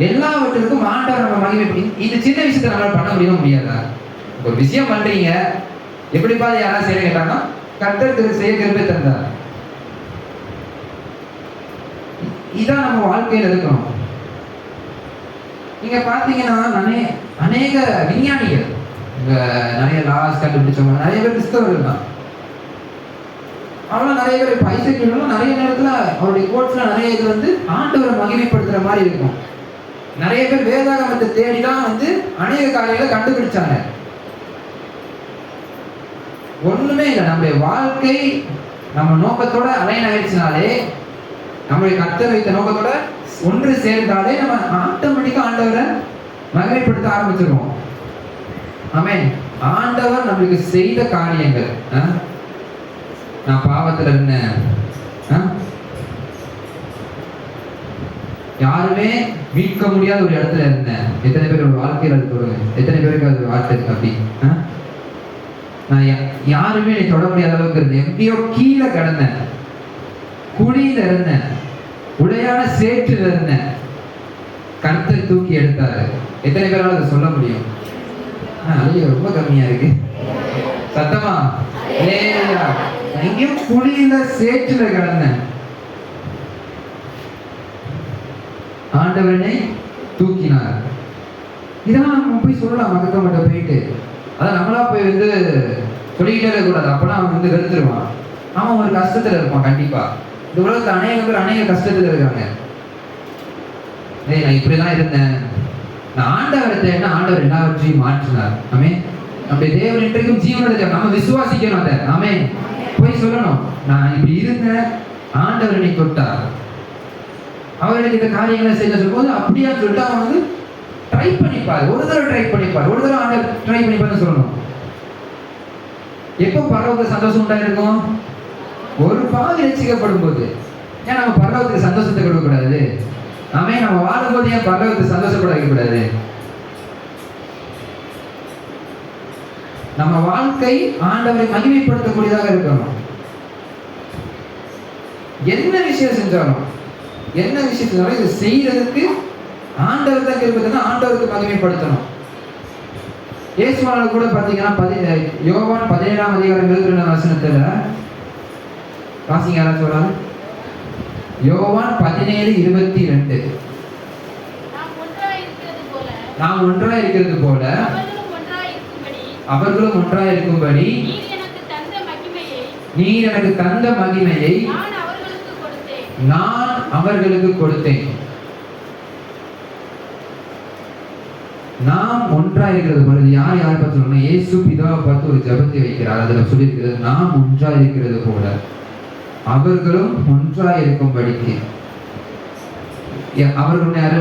எல்லாவற்றுக்கும் ஆண்டவர் நம்ம மகிமை. இந்த சின்ன விஷயத்தை நம்மளால பண்ண முடியாதா? ஒரு விஷயம் பண்றீங்க, எப்படிப்பா யாராவது செய்ய கேட்டாங்கன்னா கர்த்தர் செய்ய கிருபை தந்தார். இதான் நம்ம வாழ்க்கையில் இருக்கணும். நீங்க பாத்தீங்கன்னா அநேக விஞ்ஞானிகள், நிறைய லாஸ் கண்டுபிடிச்சவங்க நிறைய பேர் கிறிஸ்தவர்கள் தான். அவங்களும் நிறைய பேர் இப்போ ஐசக் நியூட்டனும் நிறைய நேரத்துல அவருடைய கோட்ஸ்ல நிறைய இது ஆண்டவரை மகிமைப்படுத்துற மாதிரி இருக்கும். நிறைய பேர் வேதாகமத்தை தேடிதான் அநேக காரியங்களை கண்டுபிடிச்சாங்க. ஒண்ணுமே இல்லை, நம்முடைய வாழ்க்கை நம்ம நோக்கத்தோட அலைன் ஆயிடுச்சுனாலே, நம்முடைய கர்த்தர் வைத்த நோக்கத்தோட ஒன்று சேர்ந்தாலே நம்ம ஆட்டோமேட்டிக்கா ஆண்டவரை மகிமைப்படுத்த ஆரம்பிச்சிருவோம். ஆமென். ஆண்டவர் நம்மளுக்கு செய்த காரியங்கள், நான் பாவத்துல இருந்தேன், யாருமே மீட்க முடியாத ஒரு இடத்துல இருந்தேன். எத்தனை பேர் ஒரு வாழ்க்கையில் அது சொல்லுங்க, எத்தனை பேருக்கு அது வார்த்தை இருக்கு? அப்படி நான் யாருமே நீ தொட முடியாத அளவுக்கு இருந்தேன். எப்படியோ கீழே கிடந்தேன், குழியில இருந்தேன், உடையான சேற்றில் இருந்தேன், கர்த்தர் தூக்கி எடுத்தாரு. எத்தனை பேரால் அதை சொல்ல முடியும்? ரொம்ப கம்மியா இருக்கு சத்தமா. எங்கேயும் குழியில சேற்றில கிடந்தேன், ஆண்டவனை தூக்கினார். இதெல்லாம் நம்ம போய் சொல்லலாம் மக்கள் மட்டும் போயிட்டு. அதை நம்மளா போய் சொல்லிக்கிட்டே இருக்கக்கூடாது. அப்பெல்லாம் அவன் வெறுத்துருவான். அவன் ஒரு கஷ்டத்துல இருப்பான். கண்டிப்பா இந்த உலகத்துல அநேக பேர் அநேக கஷ்டத்துல இருக்காங்க. நான் இப்படிதான் இருந்தேன், நான் ஆண்டவரை தேடினா ஆண்டவர் எல்லாவற்றையும் மாற்றினார். ஆமே. நம்முடைய தேவன் இன்றைக்கும் ஜீவனோட நம்ம விசுவாசிக்கணும். அதை ஆமே போய் சொல்லணும். நான் இப்படி இருந்தேன், ஆண்டவர் என்னை தொட்டார், அவர்களுக்கு இந்த காரியங்களை செய்ய சொல்லும்போது அப்படியா சொல்லிட்டு அவன் ட்ரை பண்ணிப்பார். ஒரு தடவை ட்ரை பண்ணிப்பார், ஒரு தடவை ஆண்டவர் ட்ரை பண்ணிப்பார்னு சொல்லணும். எப்போ பரலோகத்துக்கு சந்தோஷம் உண்டாயிருக்கும்? ஒரு பாவி ரட்சிக்கப்படும் போது. ஏன் நம்ம பரலோகத்துக்கு சந்தோஷத்தை கொடுக்கக்கூடாது? ஆமே. நம்ம வாழும்போது ஏன் பரலோகத்துக்கு சந்தோஷப்பட வைக்கக்கூடாது? நம்ம வாழ்க்கை ஆண்டவரை மகிமைப்படுத்தக்கூடியதாக இருக்கணும். என்ன விஷயம் செஞ்சாலும் இதை செய்யறதுக்கு ஆண்டவர் தான் கிருபை, ஆண்டவருக்கு மகிமைப்படுத்தணும். இயேசுவானவர் கூட பாத்தீங்கன்னா யோவான் 17ஆம் அதிகாரம் 22ஆம் வசனத்துல வாசிங்க. யாராச்சும் சொல்றாங்க? யோவான் 17:22. நாம் ஒன்றாய் இருக்கிறது போல அவர்களும் ஒன்றாய் இருக்கும்படி நீர் எனக்கு தந்த மகிமையை நான் அவர்களுக்கு கொடுத்தேன். நாம் ஒன்றாய் இருக்கிறது போல. யார் பார்த்து சொல்லணும்? இயேசு பிதாவை பார்த்து ஒரு ஜெபத்தை வைக்கிறார். அதுல சொல்லியிருக்கிறது, நாம் ஒன்றாய் இருக்கிறது போல அவர்களும் ஒன்றாய் இருக்கும்படிக்கு. அவர்கள் யாரு?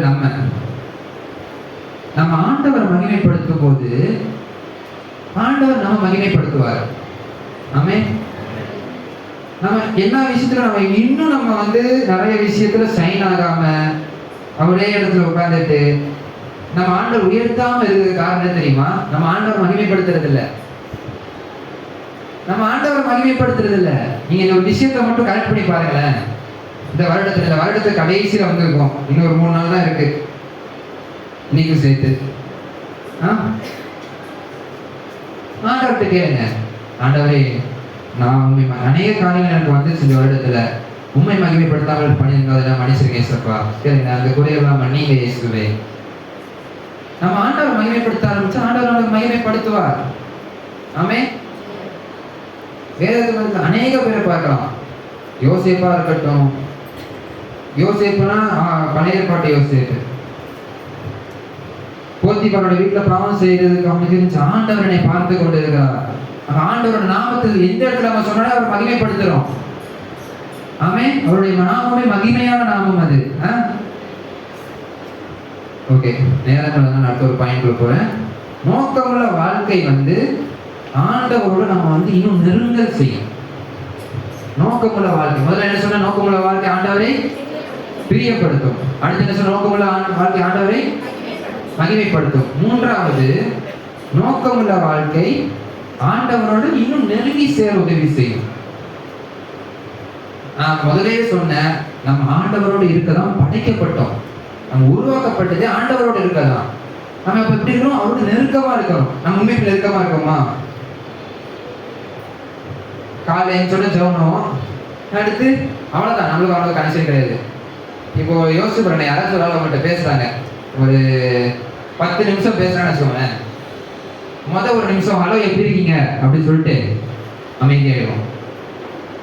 நம்ம ஆண்டவர் மகிமைப்படுத்தும் போது ஆண்டவர் நம்ம மகிமைப்படுத்துவார். ஆமே. நம்ம எல்லா விஷயத்துல நம்ம நிறைய விஷயத்துல சைன் ஆகாம ஒரே இடத்துல உட்கார்ந்துட்டு நம்ம ஆண்டவர் உயர்த்தாம இருக்கிற காரணம் தெரியுமா? நம்ம ஆண்டவர் மகிமைப்படுத்துறது இல்ல. நீங்க இந்த ஒரு விஷயத்த மட்டும் கரெக்ட் பண்ணி பாருங்களேன். இந்த வருடத்துல கடைசியில வந்திருக்கோம். இன்னொரு 3 நாள் தான் இருக்கு, இன்னைக்கு சேர்த்து. ஆண்டவர்கிட்ட கேளுங்க, ஆண்டவரே நான் அநேக காரியங்கள் எனக்கு வந்துச்சு இந்த வருடத்துல, உண்மை மகிமைப்படுத்தாமல் பண்ணியிருந்தா மன்னிச்சிருக்கேன் ஏசப்பா. சரிங்க, அந்த குறையெல்லாம் மன்னிங்க இயேசுவே. நம்ம ஆண்டவர் மகிமைப்படுத்த ஆரம்பிச்சா ஆண்டவர் நமக்கு மகிமைப்படுத்துவார். ஆமென். வேதத்துல வந்து அநேக பேரை பார்க்கலாம். யோசேப்பா இருக்கட்டும், யோசேப்புனா பழைய ஏற்பாட்டு யோசேப்பு. போத்திபாரோட வீட்டுல பாவம் செய்யறதுக்கு அவனுக்கு இருந்துச்சு, ஆண்டவர் என்னை பார்த்து கொண்டு இருக்கிறார். அந்த ஆண்டவரோட நாமத்துக்கு எந்த இடத்துல நம்ம சொன்னாலும் அவர் மகிமைப்படுத்துறோம். ஆமென். அவருடைய நாமமே மகிமையான நாமம் அது. ஓகே, நேரத்தில் நான் அடுத்த ஒரு பாயிண்ட்ல போறேன். நோக்கமுள்ள வாழ்க்கை வந்து ஆண்டவரோட நம்ம வந்து இன்னும் நெருங்கல் செய்யும். நோக்கமுள்ள வாழ்க்கை, முதல்ல என்ன சொன்ன? நோக்கமுள்ள வாழ்க்கை ஆண்டவரை பிரியப்படுத்தும். அடுத்து என்ன சொன்ன? நோக்கமுள்ள வாழ்க்கை ஆண்டவரை மகிமைப்படுத்தும். மூன்றாவது, நோக்கமுள்ள வாழ்க்கை ஆண்டவரோடு இன்னும் நெருங்கி சேர உதவி செய்யும். நான் முதலே சொன்னேன், நம்ம ஆண்டவரோடு இருக்கதான் படைக்கப்பட்டோம். நம்ம உருவாக்கப்பட்டது ஆண்டவரோடு இருக்கதான். நம்ம இப்ப எப்படி இருக்கணும்? அவரோட நெருக்கமா இருக்கணும். நம்ம உண்மைக்கு நெருக்கமா இருக்கோமா? காலையில் சொல்ல ஜெபம், அடுத்து அவ்வளவுதான், நம்மளுக்கு அவ்வளவு கனெக்ஷன் கிடையாது. இப்போ யோசிச்சு பாருங்க, யாராச்சும் ஒரு ஆள் அவங்கள்ட்ட பேசுறாங்க, ஒரு 10 நிமிஷம் பேசுறான்னு வச்சுக்கோங்க. ஒரு நிமிஷம் ஹலோ எப்படி இருக்கீங்க அப்படின்னு சொல்லிட்டு அமைதியாயிடும்.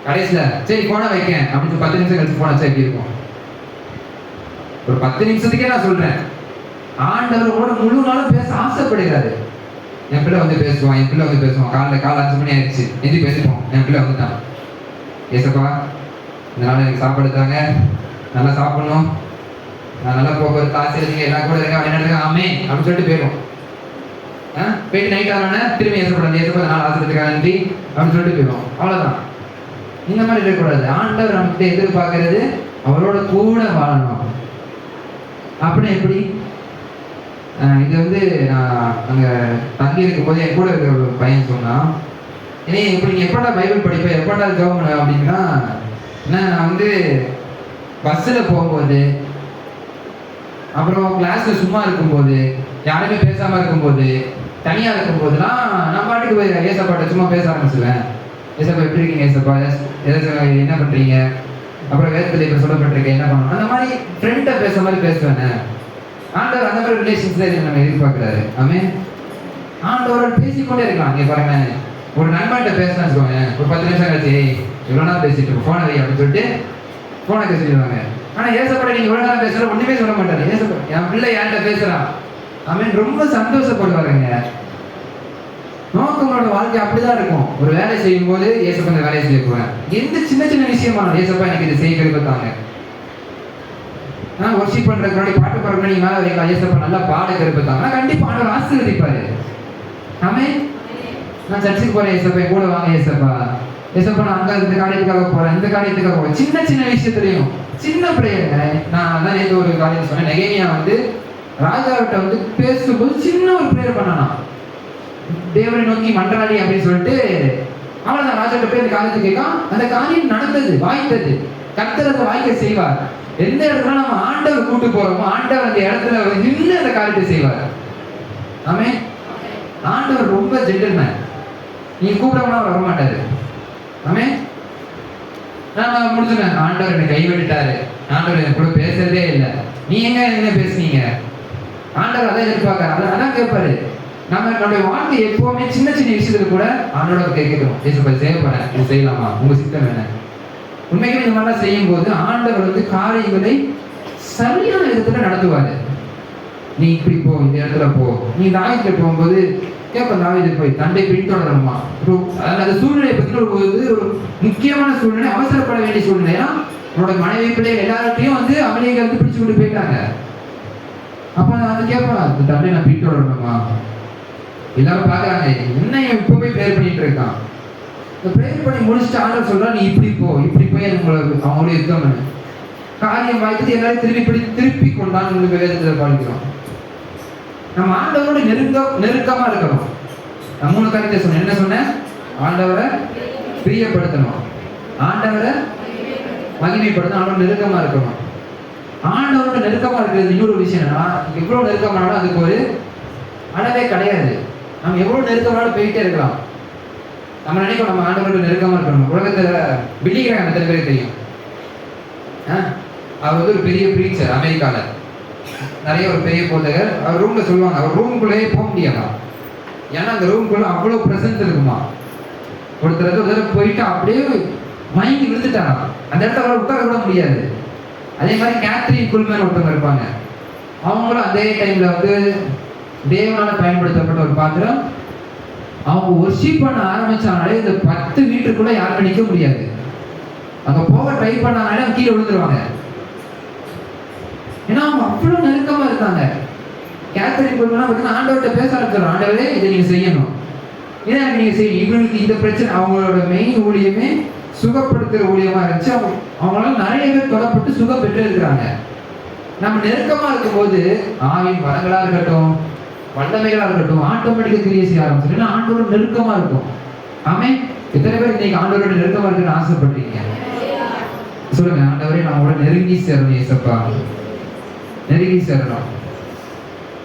கடைசியில சரி போனை வைக்க அப்படின்னு 10 நிமிஷம் கழிச்சு போன வச்சா எப்படி இருக்கும்? ஒரு 10 நிமிஷத்துக்கே நான் சொல்றேன், ஆண்டவரோட முழு நாளும் பேச ஆசைப்படுகிறாரு. என் பிள்ளை வந்து பேசுவான், என் பிள்ளை வந்து பேசுவான். காலை 5 மணி ஆயிடுச்சு, எந்தி பேசிப்போம், என் பிள்ளை வந்துட்டான். ஏசப்பா இந்த நாள் எனக்கு சாப்பாடு தாங்க, நல்லா சாப்பிடணும், நான் நல்லா போக்குவரத்து ஆசிரியர் எல்லா கூட இருக்கா, என்ன இருக்கா, ஆமே அப்படின்னு சொல்லிட்டு போயிடும். போயிட்டு நைட் ஆனா திரும்பி ஏசப்படாது, ஏசப்பா நாள் ஆசிரியத்துக்காக நன்றி அப்படின்னு சொல்லிட்டு போயிடும். அவ்வளவுதான். இந்த மாதிரி இருக்கக்கூடாது. ஆண்டவர் நமக்கு எதிர்பார்க்கறது அவரோட கூட வாழணும். அப்படின்னு எப்படி? இது வந்து நான் அங்கே தங்கி இருக்கும் போது என் கூட இருக்கிற ஒரு பையன் சொன்னான், ஏன்னா இப்படி நீ எப்படா பைபிள் படிப்பேன், எப்படா ஜெபம் பண்ண அப்படின்னா, நான் வந்து பஸ்ஸில் போகும்போது, அப்புறம் கிளாஸில் சும்மா இருக்கும்போது, யாருமே பேசாமல் இருக்கும்போது, தனியாக இருக்கும்போதுலாம் நான் பாட்டுக்கு போய் ஏசப்பாட்ட சும்மா பேச ஆரம்பிச்சுவேன். ஏசப்பா எப்படி இருக்கீங்க, ஏசப்பா ஏதாச்சும் என்ன பண்ணுறீங்க, அப்புறம் வேதத்தில் இப்போ சொல்லப்பட்டிருக்கேன் என்ன பண்ணணும், அந்த மாதிரி ஃப்ரெண்டை பேசுகிற மாதிரி பேசுவேன். ஆண்டவர் அந்த மாதிரி ரிலேஷன்ஸ்ல நம்ம எதிர்பார்க்கிறாரு. ஆமென். ஆண்டவரோட பேசிக்கொண்டே இருக்கலாம். இங்கே பாருங்க, ஒரு நண்பன்கிட்ட பேசினா வச்சுக்கோங்க, ஒரு 10 நிமிஷம் கழிச்சு இவ்வளோ நேரம் பேசிட்டு போனை வை அப்படின்னு சொல்லிட்டு போனை பேசிடுவாங்க. ஆனால் ஏசப்பட நீங்க இவ்வளோ நேரம் பேசுற ஒன்றுமே சொல்ல மாட்டாரு. ஏசப்பா என் பிள்ளை என்கிட்ட பேசுறான், ஆமென், ரொம்ப சந்தோஷப்படுவாருங்க. நோக்கங்களோட வாழ்க்கை அப்படிதான் இருக்கும். ஒரு வேலை செய்யும் போது ஏசப்பா இந்த வேலையை செய்ய போறேன், எந்த சின்ன சின்ன விஷயமா ஏசப்பா எனக்கு இதை செய்ய கருப்பத்தாங்க. நான் ஒர்ஷிப் பண்றதுக்கு முன்னாடி பாட்டு பாடுறதுக்கு நீங்க மேல வைக்கலாம், ஏசப்பா நல்லா பாட கருப்பத்தாங்க, கண்டிப்பா ஆண்டவர் ஆசீர்வதிப்பாரு. ஆமென். நான் சர்ச்சுக்கு போறேன், ஏசப்பா கூட வாங்க, ஏசப்பா ஏசப்பா நான் அங்க இந்த காரியத்துக்காக போறேன், இந்த காரியத்துக்காக போறேன். சின்ன சின்ன விஷயத்துலையும் சின்ன பிரேயருங்க. நான் அதான் நேற்று ஒரு காரியம் சொன்னேன், நெகேமியா வந்து ராஜாவிட்ட வந்து பேசும்போது சின்ன ஒரு பிரேயர் பண்ணானா, தேவனை நோக்கி மன்றாடி அப்படின்னு சொல்லிட்டு. அவ்வளவுதான், ராஜாட்ட போய் அந்த காரியத்தை கேட்கான், அந்த காரியம் நடந்தது, வாய்த்தது. கர்த்தர் அதை வாய்க்க செய்வார். எந்த இடத்துல நம்ம ஆண்டவர் கூட்டு போறோமோ ஆண்டவர் அந்த இடத்துல நின்று அந்த காரியத்தை செய்வார். ஆமென். ஆண்டவர் ரொம்ப ஜென்டில்மேன். நீ கூப்பிடவனா அவர் வரமாட்டாரு. ஆமென். நான் முடிச்சுட்டேன், ஆண்டவர் என்னை கைவிட்டுட்டாரு, ஆண்டவர் என் கூட பேசுறதே இல்லை, நீ எங்க என்ன பேசுனீங்க, ஆண்டவர் அதான் எதிர்பார்க்காரு, அதான் கேட்பாரு. நம்மளுடைய வாழ்க்கை எப்பவுமே சின்ன சின்ன விஷயத்துல கூட ஆண்டோட கேட்கணும், ஏசப்பா செய்ய போறேன், இது செய்யலாமா, உங்க சித்தம் என்ன. உண்மைக்குமே இந்த மாதிரிலாம் செய்யும் போது ஆண்டவர் வந்து காரியங்களை சரியான விதத்துல நடத்துவாரு. நீ இப்படி போ, இந்த இடத்துல போ. நீ தாவீதுல போகும்போது கேட்ப, தாவீது போய் தண்டை பின்தொடரணுமா, அந்த சூழ்நிலையை பற்றி ஒரு முக்கியமான சூழ்நிலை, அவசரப்பட வேண்டிய சூழ்நிலை. ஏன்னா உன்னோட மனைவி பிள்ளைகள் எல்லார்ட்டையும் வந்து அமளியை வந்து பிடிச்சு கொண்டு போயிட்டாங்க. அப்ப நான் வந்து கேட்பேன், அந்த தண்டை நான் பின்தொடரணுமா. எல்லாரும் பாக்குறாங்க, என்ன இப்ப போய் ப்ரேயர் பண்ணிட்டு இருக்கான். ப்ரேயர் பண்ணி முடிச்சுட்டு ஆண்டவர் சொல்றா, நீ இப்படி போய் அவங்களோட யுத்தம் பண்ணு. காரியம் வாய்த்தது எல்லாரும் திருப்பி கொண்டான்னு உங்களுக்கு வேதத்தில் பாதிக்கிறோம். நம்ம ஆண்டவரோட நெருக்கமா இருக்கணும். நான் 3 காரியத்தை சொன்னேன். என்ன சொன்னேன்? ஆண்டவரை பிரியப்படுத்தணும், ஆண்டவரை மகிமைப்படுத்தணும், ஆண்டவர் நெருக்கமா இருக்கணும். ஆண்டவரோட நெருக்கமா இருக்கிறது இன்னொரு விஷயம் என்னன்னா, எவ்வளவு நெருக்கமானாலும் அதுக்கு ஒரு அளவே கிடையாது. நம்ம எவ்வளவு நெருக்கமானாலும் போயிட்டே இருக்கலாம். நம்ம நினைப்போம் நம்ம ஆண்டவரோட நெருக்கமா இருக்கணும். உலகத்துல பில்லிகிராம் எத்தனை பேருக்கு தெரியும்? அவர் வந்து ஒரு பெரிய பிரீச்சர், அமெரிக்கால நிறைய ஒரு பெரிய போதகர் அவர் ரூம்ல சொல்லுவாங்க, அவர் ரூமுக்குள்ளேயே போக முடியாதான். ஏன்னா அந்த ரூமுக்குள்ள அவ்வளோ பிரசன்ஸ் இருக்குமா. ஒருத்தர் ஒரு தடவை போயிட்டு அப்படியே மயங்கி விழுந்துட்டாராம். அந்த இடத்துல அவரை உட்கார விட முடியாது. அதே மாதிரி கேத்ரின் குல்மேன் ஒருத்தவங்க இருப்பாங்க. அவங்களும் அதே டைம்ல வந்து தேவனால பயன்படுத்தப்பட்ட ஒரு பாத்திரம். அவங்க ஒர்ஷிப் பண்ண ஆரம்பிச்சாலே இந்த 10 மீட்டருக்குள்ள யாருக்கும் நிற்க முடியாது. அங்க போக ட்ரை பண்ணாலே அவங்க கீழே விழுந்துருவாங்க. ஏன்னா அவங்க அவ்வளோ நெருக்கமா இருக்காங்க. கேத்தரின் குல்மேன் பார்த்தீங்கன்னா ஆண்டவர்கிட்ட பேச ஆரம்பிச்சிடும், ஆண்டவரே இதை நீங்க செய்யணும், இதை நீங்க செய்யணும். இவங்களுக்கு இந்த பிரச்சனை, அவங்களோட மெயின் ஊழியமே சுகப்படுத்துற ஊழியமா இருந்துச்சு. அவங்களால நிறைய பேர் தொடப்பட்டு சுகம் பெற்று இருக்கிறாங்க. நம்ம நெருக்கமா இருக்கும்போது ஆவின் வரங்களா இருக்கட்டும், வல்லமைகளா இருக்கட்டும், ஆட்டோமேட்டிக்கா கிரியை செய்ய ஆரம்பிச்சிடும். ஆண்டோட நெருக்கமா இருக்கும். ஆமே. எத்தனை பேர் இன்னைக்கு ஆண்டவரோட நெருக்கமா இருக்குன்னு ஆசைப்படுறீங்க? சொல்லுங்க, ஆண்டவரே நான் உங்களோட நெருங்கி சேரணும் ஏசப்பா, நெருங்கி சேரணும்.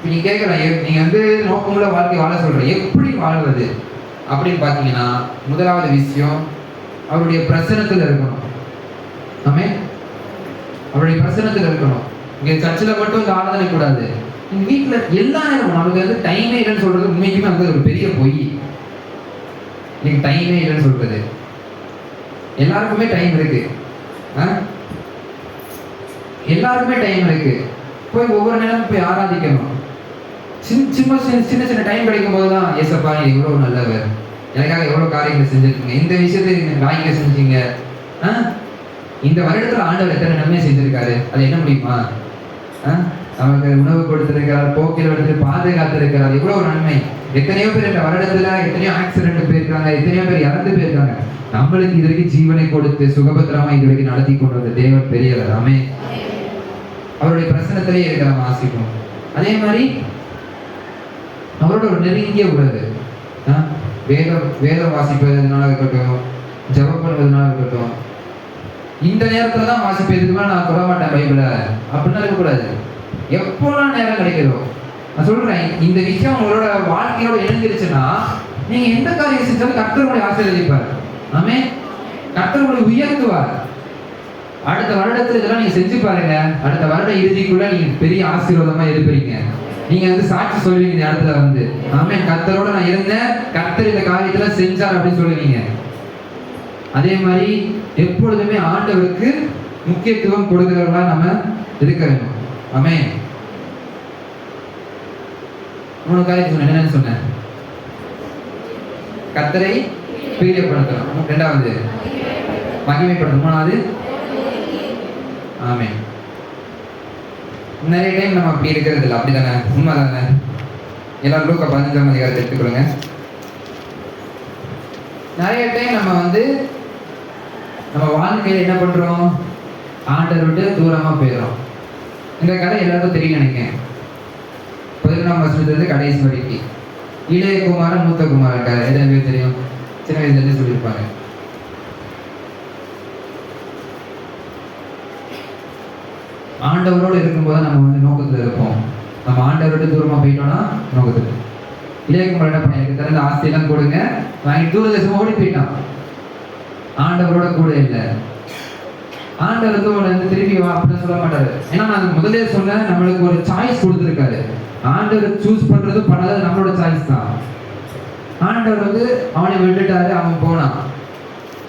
நீங்க கேட்கலாம், நீங்க வந்து நோக்கமுள்ள வாழ்க்கை வாழ சொல்றேன், எப்படி வாழ்வது அப்படின்னு பாத்தீங்கன்னா, முதலாவது விஷயம் அவருடைய பிரசனத்தில் இருக்கணும். ஆமே. அவருடைய பிரசனத்தில் இருக்கணும். இங்க சர்ச்சில் மட்டும் இந்த ஆராதனை கூடாது, எங்க வீட்டுல எல்லா நேரமும். நமக்கு வந்து டைமே இல்லைன்னு சொல்றது உண்மைக்குமே வந்து ஒரு பெரிய பொய். நீங்க டைமே இல்லைன்னு சொல்றது, எல்லாருக்குமே டைம் இருக்கு. எல்லாருக்குமே டைம் இருக்கு. போய் ஒவ்வொரு நேரமும் போய் ஆராதிக்கணும். சின்ன சின்ன டைம் கிடைக்கும் போதுதான், ஏசப்பா நீ எவ்வளவு நல்லவர், எனக்காக எவ்வளவு காரியங்களை செஞ்சிருக்கீங்க, இந்த விஷயத்தை நீங்க வாங்கி செஞ்சீங்க, இந்த வருடத்துல ஆண்டவர் எத்தனை நன்மை செஞ்சிருக்காரு, அது என்ன முடியுமா? நமக்கு உணவு கொடுத்திருக்கிறார், போக்கில் எடுத்து பாதுகாத்திருக்கிறார், எவ்வளவு நன்மை. எத்தனையோ பேர் இந்த வருடத்துல எத்தனையோ ஆக்சிடென்ட் போயிருக்காங்க, எத்தனையோ பேர் இறந்து போயிருக்காங்க. நம்மளுக்கு இது வரைக்கும் ஜீவனை கொடுத்து சுகபத்திரமா இது வரைக்கும் நடத்தி கொண்டு வந்த தேவன் பெரியவர். ஆமே. அவருடைய பிரசனத்திலே இருக்கிற நம்ம ஆசிப்போம். அதே மாதிரி அவரோட ஒரு நெருங்கிய உறவு. வேதம் வாசிப்பதுனால இருக்கட்டும், ஜபம் பண்ணுவதனால இருக்கட்டும், இந்த நேரத்துல தான் வாசிப்பதுக்குமா நான் தொட மாட்டேன் பைபிள அப்படின்னா இருக்கக்கூடாது. எப்போலாம் நேரம் கிடைக்கிறதோ நான் சொல்றேன், இந்த விஷயம் உங்களோட வாழ்க்கையோட இணைஞ்சிருச்சுன்னா நீங்க எந்த காரியம் செஞ்சாலும் கர்த்தர் உங்களை ஆசீர்வதிப்பார். ஆமே. கர்த்தர் உங்களை உயர்த்துவார். அடுத்த வருடத்துல இதெல்லாம் நீங்க செஞ்சு பாருங்க, அடுத்த வருட இறுதிக்குள்ள நீங்க பெரிய ஆசீர்வாதமா இருப்பீங்க. நீங்க வந்து சாட்சி சொல்லுவீங்க இந்த இடத்துல வந்து, ஆமே கர்த்தரோட நான் இருந்தேன், கர்த்தர் இந்த காரியத்துல செஞ்சார் அப்படின்னு சொல்லுவீங்க. அதே மாதிரி எப்பொழுதுமே ஆண்டவருக்கு முக்கியத்துவம் கொடுக்கிறவர்களா நம்ம இருக்க வேண்டும். ஆமே. 3 காரியம் சொன்னேன். என்னன்னு சொன்னேன்? கர்த்தரை பிரியப்படுத்தணும், 2வது மகிமைப்படுத்தணும், 3வது ஆமே. நிறைய டைம் நம்ம அப்படி இருக்கிறது இல்லை, அப்படிதானே? உண்மைதானே? எல்லாரும் லூக்கா 15ஆம் அதிகாரத்தை எடுத்துக்கொள்ளுங்க. நிறைய டைம் நம்ம வந்து நம்ம வாழ்க்கையில என்ன பண்றோம்? ஆண்டவர் விட்டு தூரமா போயிடும். இந்த கதை எல்லாருக்கும் தெரியும் நினைக்கிறேன். 11ஆம் வசனத்திலிருந்து கடைசி வரைக்கும் இளைய குமாரன் மூத்த குமாரன் கதை எத்தனை பேர் தெரியும்? சின்ன வயசுல இருந்து சொல்லியிருப்பாங்க. ஆண்டவரோடு இருக்கும்போது நம்ம வந்து நோக்கத்துல இருப்போம். நம்ம ஆண்டவரோட தூரமா போயிட்டோம்னா நோக்கத்துல. இளையகுமார் என்ன பண்ண, எனக்கு திறந்த ஆஸ்தியெல்லாம் கொடுங்க, வாங்கி தூரதேசமா ஓடி போயிட்டான். ஆண்டவரோட கூட இல்லை. ஆண்டவர் வந்து திருப்பி வா அப்படின்னு சொல்ல மாட்டாரு. ஏன்னா நான் முதலே சொன்னேன், நம்மளுக்கு ஒரு சாய்ஸ் கொடுத்துருக்காரு. ஆண்டவர் சூஸ் பண்றது பண்ணது நம்மளோட சாய்ஸ் தான். ஆண்டவர் வந்து அவனை விட்டுட்டாரு, அவன் போனான்.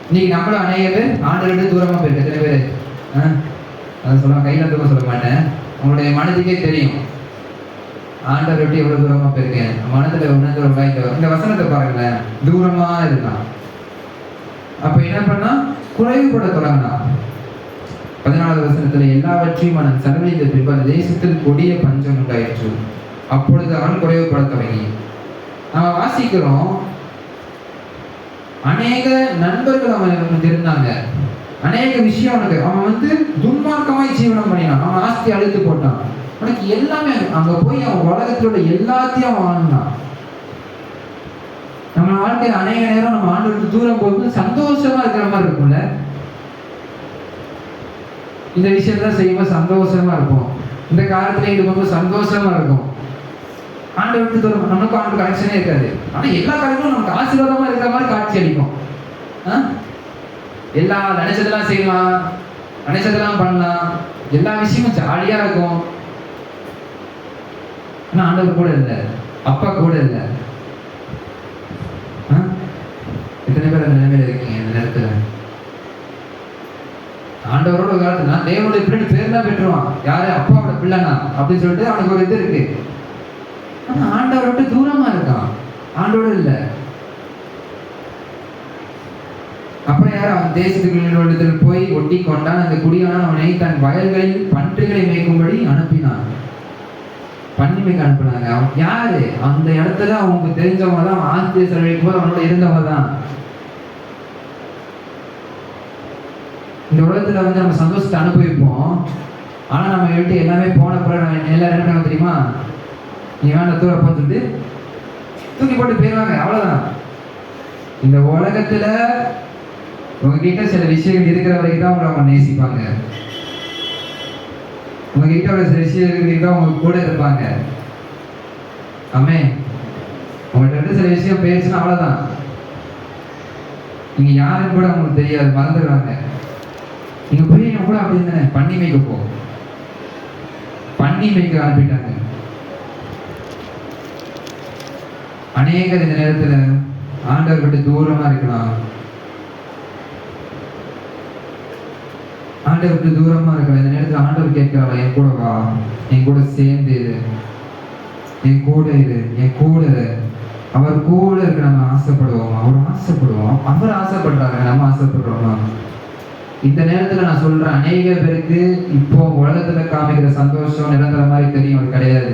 இன்னைக்கு நம்மளும் அநேக பேர் ஆண்டவர் விட்டு தூரமா போயிருக்கு. எத்தனை பேர்? அதை சொல்ல கையில தூக்க சொல்ல மாட்டேன், உங்களுடைய மனதுக்கே தெரியும். ஆண்டவர் விட்டு எவ்வளவு தூரமா போயிருக்கேன், மனதுல உணர்ந்து இந்த வசனத்தை பாருங்களேன், தூரமா இருக்கான். அப்ப என்ன பண்ணா? குறைவுபட தொடங்கினான். 14வது வசனத்துல எல்லாவற்றையும் அவன் செலவழித்த பின்பு அந்த தேசத்தில் கொடிய பஞ்சம் உண்டாயிற்று. அப்பொழுது அவன் குறைவுபட தொடங்கி. நம்ம வாசிக்கிறோம், அநேக நண்பர்கள் அவன் இருந்தாங்க, அநேக விஷயம் அவனுக்கு. அவன் வந்து துன்மார்க்கமாய் ஜீவனம் பண்ணினான், அவன் ஆஸ்தி அழுத்து போட்டான். உனக்கு எல்லாமே அங்க போய் அவன் உலகத்தோட எல்லாத்தையும் அவன் வாங்கினான். நம்ம வாழ்க்கையில அநேக நேரம் நம்ம ஆண்டவருக்கு தூரம் போகும்போது சந்தோஷமா இருக்கிற மாதிரி இருக்கும்ல. இந்த விஷயத்தான் செய்யும்போது சந்தோஷமா இருக்கும், இந்த காலத்துல ஈடுபடும்போது சந்தோஷமா இருக்கும். ஆண்டவருக்கு தூரம் நமக்கும் ஆண்டு கனெக்ஷனே இருக்காது. ஆனா எல்லா காலங்களும் நமக்கு ஆசீர்வாதமா இருக்கிற மாதிரி காட்சி அளிக்கும். எல்லா நினைச்சதெல்லாம் செய்யலாம், நினைச்சதெல்லாம் பண்ணலாம், எல்லா விஷயமும் ஜாலியா இருக்கும். ஆனா ஆண்டவர் கூட இல்லை, அப்பா கூட இல்லை. எத்தனை பேர் அந்த நிலைமையில இருக்கீங்க இந்த நேரத்துல? ஆண்டவரோட ஒரு காலத்துல நான் தேவனுடைய பிள்ளை பேர் தான் பெற்றுவான், யாரு அப்பாவோட பிள்ளைனா அப்படின்னு சொல்லிட்டு அவனுக்கு ஒரு இது இருக்கு. ஆனா ஆண்டவரோட தூரமா இருக்கான், ஆண்டோட இல்லை. அப்புறம் யார் அவன் தேசத்துக்கு போய் ஒட்டி கொண்டான், அந்த குடியான அவனை தன் வயல்களில் பன்றிகளை மேய்க்கும்படி அனுப்பினான். பண்ணி மேய்க்க அனுப்பினாங்க. அவன் யாரு? அந்த இடத்துல அவங்களுக்கு தெரிஞ்சவங்க தான், ஆஸ்தியை செலவழிக்கும் போது அவனோட இருந்தவங்க தான். இந்த உலகத்துல வந்து நம்ம சந்தோஷத்தை அனுபவிப்போம். ஆனா நம்ம விட்டு எல்லாமே போன பிறகு எல்லாரும் என்ன தெரியுமா, நீ வேண்ட தூர பார்த்துட்டு தூக்கி போட்டு போயிடுவாங்க, அவ்வளவுதான். இந்த உலகத்துல உங்ககிட்ட சில விஷயங்கள் இருக்கிற வரைக்கும் தான் அவங்க நேசிப்பாங்க. உங்ககிட்ட ஒரு சில விஷயம் தான் உங்க கூட இருப்பாங்க. ஆமே, உங்கள்கிட்ட சில விஷயம் பேசுனா அவ்வளவுதான், நீங்க யாரும் கூட உங்களுக்கு தெரியாது, மறந்துடுவாங்க. நீங்க போய் கூட அப்படி தானே பண்ணி மேய்க்க போ, பண்ணி மேய்க்க அனுப்பிட்டாங்க. அநேகர் இந்த நேரத்துல ஆண்டவர் விட்டு தூரமா இருக்கலாம், ஆண்டவர் விட்டு தூரமா இருக்கலாம். இந்த நேரத்துல ஆண்டவர் கேட்கிறாரா, என் கூட வா, என் கூட சேர்ந்து இரு, என் கூட இரு, என் கூட அவர் கூட இருக்க நம்ம ஆசைப்படுவோம், அவர் ஆசைப்படுவோம், அவர் ஆசைப்படுறாங்க, நம்ம ஆசைப்படுறோமா? இந்த நேரத்துல நான் சொல்றேன், அநேக பேருக்கு இப்போ உலகத்துல காமிக்கிற சந்தோஷம் நிரந்தர மாதிரி தெரியும், அது கிடையாது.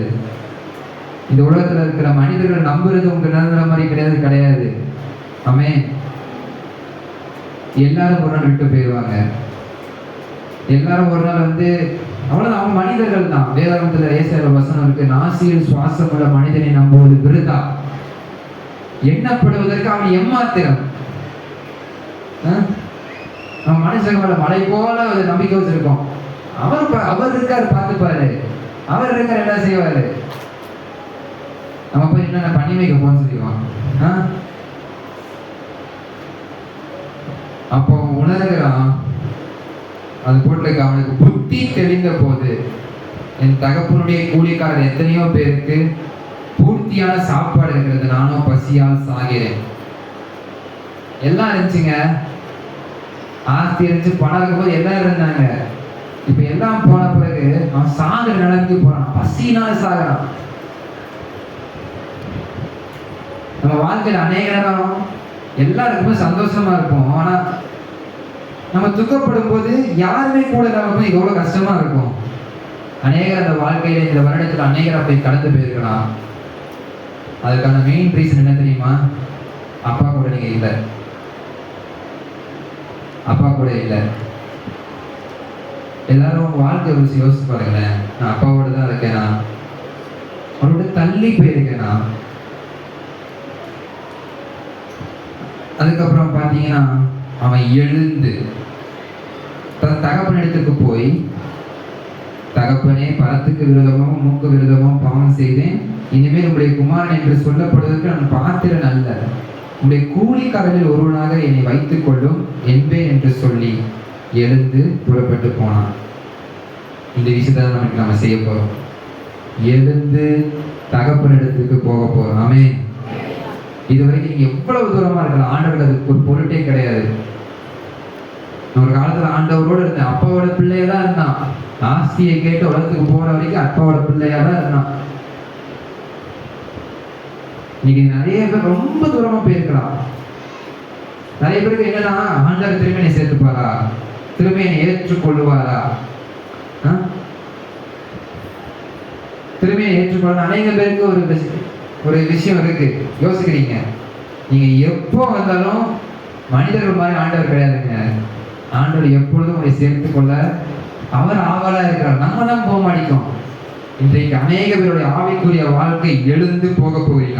இந்த உலகத்துல இருக்கிற மனிதர்கள் நம்புறது உங்க நிரந்தர மாதிரி கிடையாது. ஆமே, எல்லாரும் ஒரு நாள் விட்டு போயிடுவாங்க, எல்லாரும் ஒரு நாள் வந்து அவ்வளவுதான், அவங்க மனிதர்கள் தான். வேதாகமத்துல ஏசாயா வசனம் இருக்கு, நாசியில் சுவாசம் உள்ள மனிதனை நம்புவது விருதா, எண்ணப்படுவதற்கு அவன் எம்மாத்திரம். நம்ம மனுஷங்க மேல மலை போல ஒரு நம்பிக்கை வச்சிருக்கோம். அவர் இருக்காரு, பார்த்துப்பாரு, அவர் இருக்காரு, என்ன செய்வாரு. நம்ம போய் என்ன பண்ணி வைக்க போன்னு சொல்லிடுவான். அப்போ உணர்கிறான், அது போட்டு அவனுக்கு புத்தி தெளிந்த போது, என் தகப்பனுடைய கூலிக்காரர் எத்தனையோ பேருக்கு பூர்த்தியான சாப்பாடு இருக்கிறது, நானும் பசியால் சாகிறேன். எல்லாம் இருந்துச்சுங்க, ஆஸ்தி இருந்துச்சு, பணம் இருக்கும்போது எல்லாம் இருந்தாங்க. இப்ப எல்லாம் போன பிறகு அவன் சாகிற நிலைமைக்கு போறான், பசினால சாகிறான். நம்ம வாழ்க்கையில அநேக நேரம் எல்லாம் இருக்கும்போது சந்தோஷமா இருப்போம், ஆனா நம்ம துக்கப்படும் போது யாருமே கூட இல்லாம எவ்வளவு கஷ்டமா இருக்கும். அநேகர் அந்த வாழ்க்கையில இந்த வருடத்துல அநேகர் அப்படி கடந்து போயிருக்கலாம். அதுக்கான மெயின் ரீசன் என்ன தெரியுமா? அப்பா கூட நீங்க இல்லை, அப்பா கூட இல்லை. எல்லாரும் உங்க வாழ்க்கை யோசிச்சு பாருங்களேன், நான் அப்பாவோட தான் இருக்கேனா, அவரோட தள்ளி போயிருக்கேனா? அதுக்கப்புறம் பாத்தீங்கன்னா அவன் எழுந்து தன் தகப்பன் இடத்துக்கு போய், தகப்பனே, பணத்துக்கு விரோதமும் மூக்கு விரோதமும் பாவம் செய்தேன், இனிமேல் உங்களுடைய குமாரன் என்று சொல்லப்படுவதற்கு நான் பாத்திரன் அல்ல, உங்களுடைய கூலிக்காரரில் ஒருவனாக என்னை வைத்துக் கொள்ளும் என்பேன் என்று சொல்லி எழுந்து புறப்பட்டு போனான். இந்த விஷயத்த நமக்கு நம்ம செய்ய போறோம், எழுந்து தகப்பனிடத்துக்கு போக போறோம். ஆமென். இதுவரைக்கும் நீங்க எவ்வளவு தூரமா இருக்கலாம், ஆண்டவர் அதுக்கு ஒரு பொருட்டே கிடையாது. ஒரு காலத்துல ஆண்டவரோட இருந்தேன், அப்பாவோட பிள்ளையா தான் இருந்தான். ஆஸ்தியை கேட்டு உலகத்துக்கு போற வரைக்கும் அப்பாவோட பிள்ளையா தான் இருந்தான். இன்னைக்கு நிறைய பேர் ரொம்ப தூரமா போயிருக்கலாம். நிறைய பேருக்கு என்னன்னா, ஆண்டவர் திரும்பி என்னை சேர்த்துப்பாரா, திரும்பி என்னை ஏற்றுக்கொள்ளுவாரா, திரும்பி ஏற்றுக்கொள்ள அநேக பேருக்கு ஒரு விஷயம் இருக்கு. யோசிக்கிறீங்க, நீங்க எப்போ வந்தாலும் மனிதர்கள் மாதிரி ஆண்டவர் கிடையாதுங்க. ஆண்டவர் எப்பொழுதும் உங்களை சேர்த்து கொள்ள அவர் ஆவலா இருக்கிறார். நம்ம தான் போக மாட்டோம். இன்றைக்கு அநேக பேருடைய ஆவிக்குரிய வாழ்க்கை எழுந்து போக போகிறீங்க,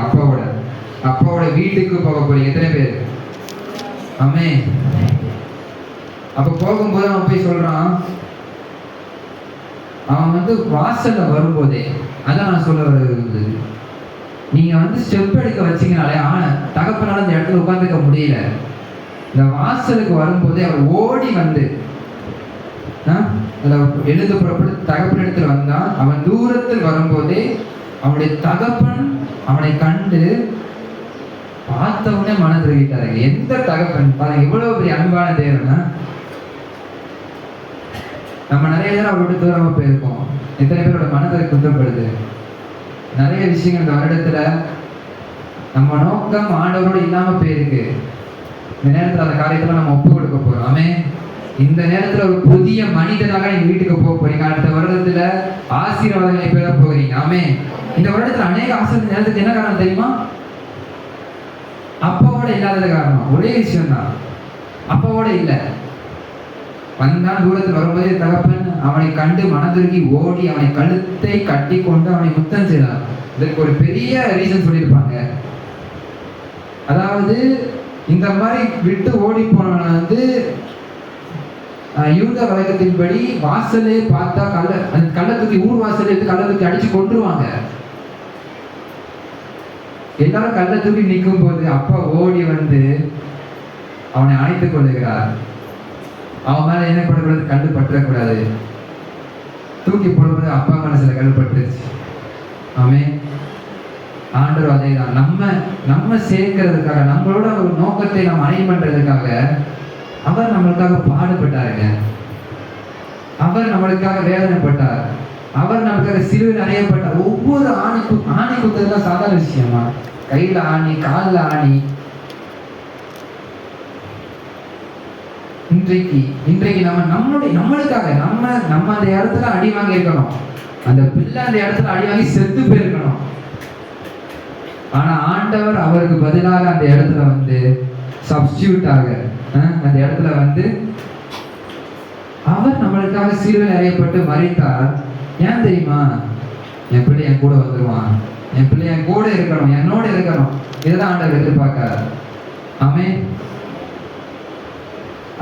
அப்பாவோட வீட்டுக்கு போக போறீங்க. எத்தனை பேர்? ஆமென். அப்ப போகும்போது அவன் போய் சொல்றான், அவன் வாசல்ல வரும்போதே, அதான் நான் சொல்ல வருது, நீங்க ஸ்டெப் எடுக்க வச்சீங்கனாலே தகப்பனால அந்த இடத்துல உட்கார்ந்துக்க முடியல. இந்த வாசலுக்கு வரும்போதே அவர் ஓடி வந்து எழுந்து புறப்பட்டு தகப்பன் இடத்துல வந்தான். அவன் தூரத்தில் வரும்போதே அவனுடைய தகப்பன் அவனை கண்டு பார்த்தவனே மனம் திருகிட்டாரு. எந்த தகப்பன் பாருங்க, எவ்வளவு பெரிய அன்பான தேவனா. நம்ம நிறைய நேரம் அவரோட தூரமா போயிருக்கோம். எத்தனை பேரோட மனதை குற்றப்படுது. நிறைய விஷயங்கள் இந்த வருடத்துல நம்ம நோக்கம் ஆண்டவரோடு இல்லாம போயிருக்கு. இந்த நேரத்துல அந்த காரியத்துல நம்ம ஒப்பு கொடுக்க போறோம். ஆமே. இந்த நேரத்துல ஒரு புதிய மனிதனாக எங்க வீட்டுக்கு போக போறீங்க. அடுத்த வருடத்துல ஆசீர்வாதங்களை பெற போகிறீங்க. ஆமே. இந்த வருடத்துல அநேக ஆசீர்வாத நேரத்துக்கு என்ன காரணம் தெரியுமா? அப்பாவோட இல்லாதது காரணம். ஒரே விஷயம் தான், அப்பாவோட இல்ல. வந்தான், தூரத்தில் வரும்போதே தகப்பன் அவனை கண்டு மனதுருகி ஓடி அவனை கழுத்தை கட்டி கொண்டு அவனை முத்தம் செய்தான். இதுக்கு ஒரு பெரிய ரீசன் சொல்லியிருப்பாங்க. அதாவது இந்த மாதிரி விட்டு ஓடி போனவனை வந்து யூத வழக்கத்தின்படி வாசலே பார்த்தா கள்ள தூக்கி ஊர் வாசலே எடுத்து கள்ள தூக்கி அடிச்சு கொண்டுருவாங்க. எல்லாரும் கள்ள தூக்கி நிற்கும் போது அப்பா ஓடி வந்து அவனை அணைத்துக் கொள்ளுகிறார். அவன் மேல என்ன பண்ணக்கூடாது? கண்டு பற்றக்கூடாது. தூக்கி போடும்போது அப்பா மனசுல கண்டு பட்டுருச்சு. ஆமே. ஆண்டவர் அதே தான் நம்ம சேர்க்கிறதுக்காக, நம்மளோட ஒரு நோக்கத்தை நம்ம அணைய பண்றதுக்காக அவர் நம்மளுக்காக பாடுபட்டாருங்க. அவர் நம்மளுக்காக வேதனைப்பட்டார். அவர் நமக்காக சிலுவையில் அறையப்பட்டார். ஒவ்வொரு ஆணி குத்துறதுலாம் சாதாரண விஷயமா? கையில ஆணி, காலில் ஆணி. இன்றைக்கு நம்மளுக்காக நம்ம அந்த இடத்துல அடி வாங்கி இருக்கணும். அந்த பிள்ளை அந்த இடத்துல அடி வாங்கி செத்து போயிருக்கணும். ஆனா ஆண்டவர் அவருக்கு பதிலாக அந்த இடத்துல வந்து சப்ஸ்டியூட்டாக அந்த இடத்துல வந்து அவர் நம்மளுக்காக சிலுவையில் அறையப்பட்டு மரித்தார். ஏன் தெரியுமா? என் பிள்ளை என் கூட வந்துருவான், என் பிள்ளை என் கூட இருக்கணும், என்னோட இருக்கணும். இதுதான் ஆண்டவர் எதிர்பார்க்கிறார். ஆமே.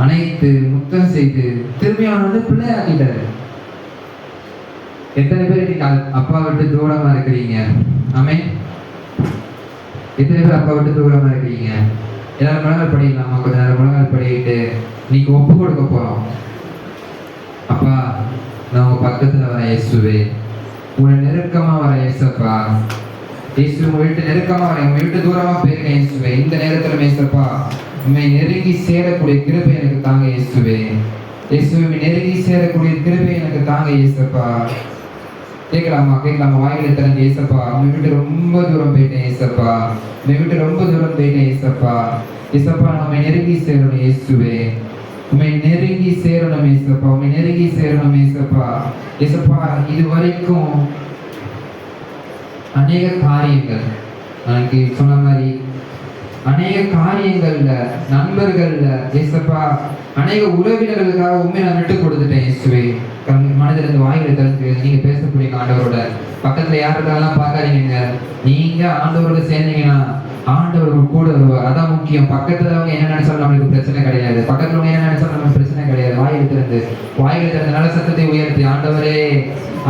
அனைத்து முத்தம் செய்து திரும்பி அவன் வந்து பிள்ளை ஆக்கிட்டாரு. எத்தனை பேர் இன்னைக்கு அப்பா விட்டு தூரமா இருக்கிறீங்க? ஆமே. எத்தனை பேர் அப்பா விட்டு தூரமா இருக்கிறீங்க? எல்லாரும் முழங்கால் படிக்கலாமா? கொஞ்ச நேரம் முழங்கால் படிக்கிட்டு இன்னைக்கு ஒப்பு கொடுக்க போறோம். அப்பா, நான் உங்க பக்கத்துல வர இயேசுவே, உங்களை நெருக்கமா வர இயேசப்பா. இயேசு உங்க வீட்டு நெருக்கமா வர, உங்க வீட்டு தூரமா போயிருக்கேன் இயேசுவே. இந்த நேரத்துல இயேசப்பா உண்மை நெருங்கி சேரக்கூடிய கிருபை எனக்கு தாங்க இயேசுவே. இயேசுவை நெருங்கி சேரக்கூடிய கிருபை எனக்கு தாங்க இயேசப்பா. கேட்கலாமா? வாயிலை திறந்து இயேசப்பா, உங்க வீட்டு ரொம்ப தூரம் போயிட்டேன் இயேசப்பா, உங்க வீட்டு ரொம்ப தூரம் போயிட்டேன் இயேசப்பா. இயேசப்பா, நம்ம நெருங்கி சேரணும் இயேசுவே. உண்மை நெருங்கி சேரணும் இயேசப்பா, உண்மை நெருங்கி சேரணும் இயேசப்பா. இயேசப்பா, இது வரைக்கும் அநேக காரியங்கள், எனக்கு சொன்ன மாதிரி அநேக காரியங்கள்ல, நண்பர்கள்ல இயேசப்பா, அநேக உறவினர்களுக்காக உண்மை நான் விட்டு கொடுத்துட்டேன் இயேசுவே. மனதில் இருந்து வாயில திறந்து நீங்க பேசக்கூடிய ஆண்டவரோட பக்கத்துல யாருக்கெல்லாம் பார்க்காதீங்க. நீங்க ஆண்டவரோட சேர்ந்தீங்கன்னா ஆண்டவர் கூட வருவார். அதான் முக்கியம். பக்கத்துல அவங்க என்ன நினைச்சாலும் நம்மளுக்கு பிரச்சனை கிடையாது. பக்கத்துல அவங்க என்ன நினைச்சாலும் நமக்கு பிரச்சனை கிடையாது. வாயில திறந்து நல்ல சத்தத்தை உயர்த்தி, ஆண்டவரே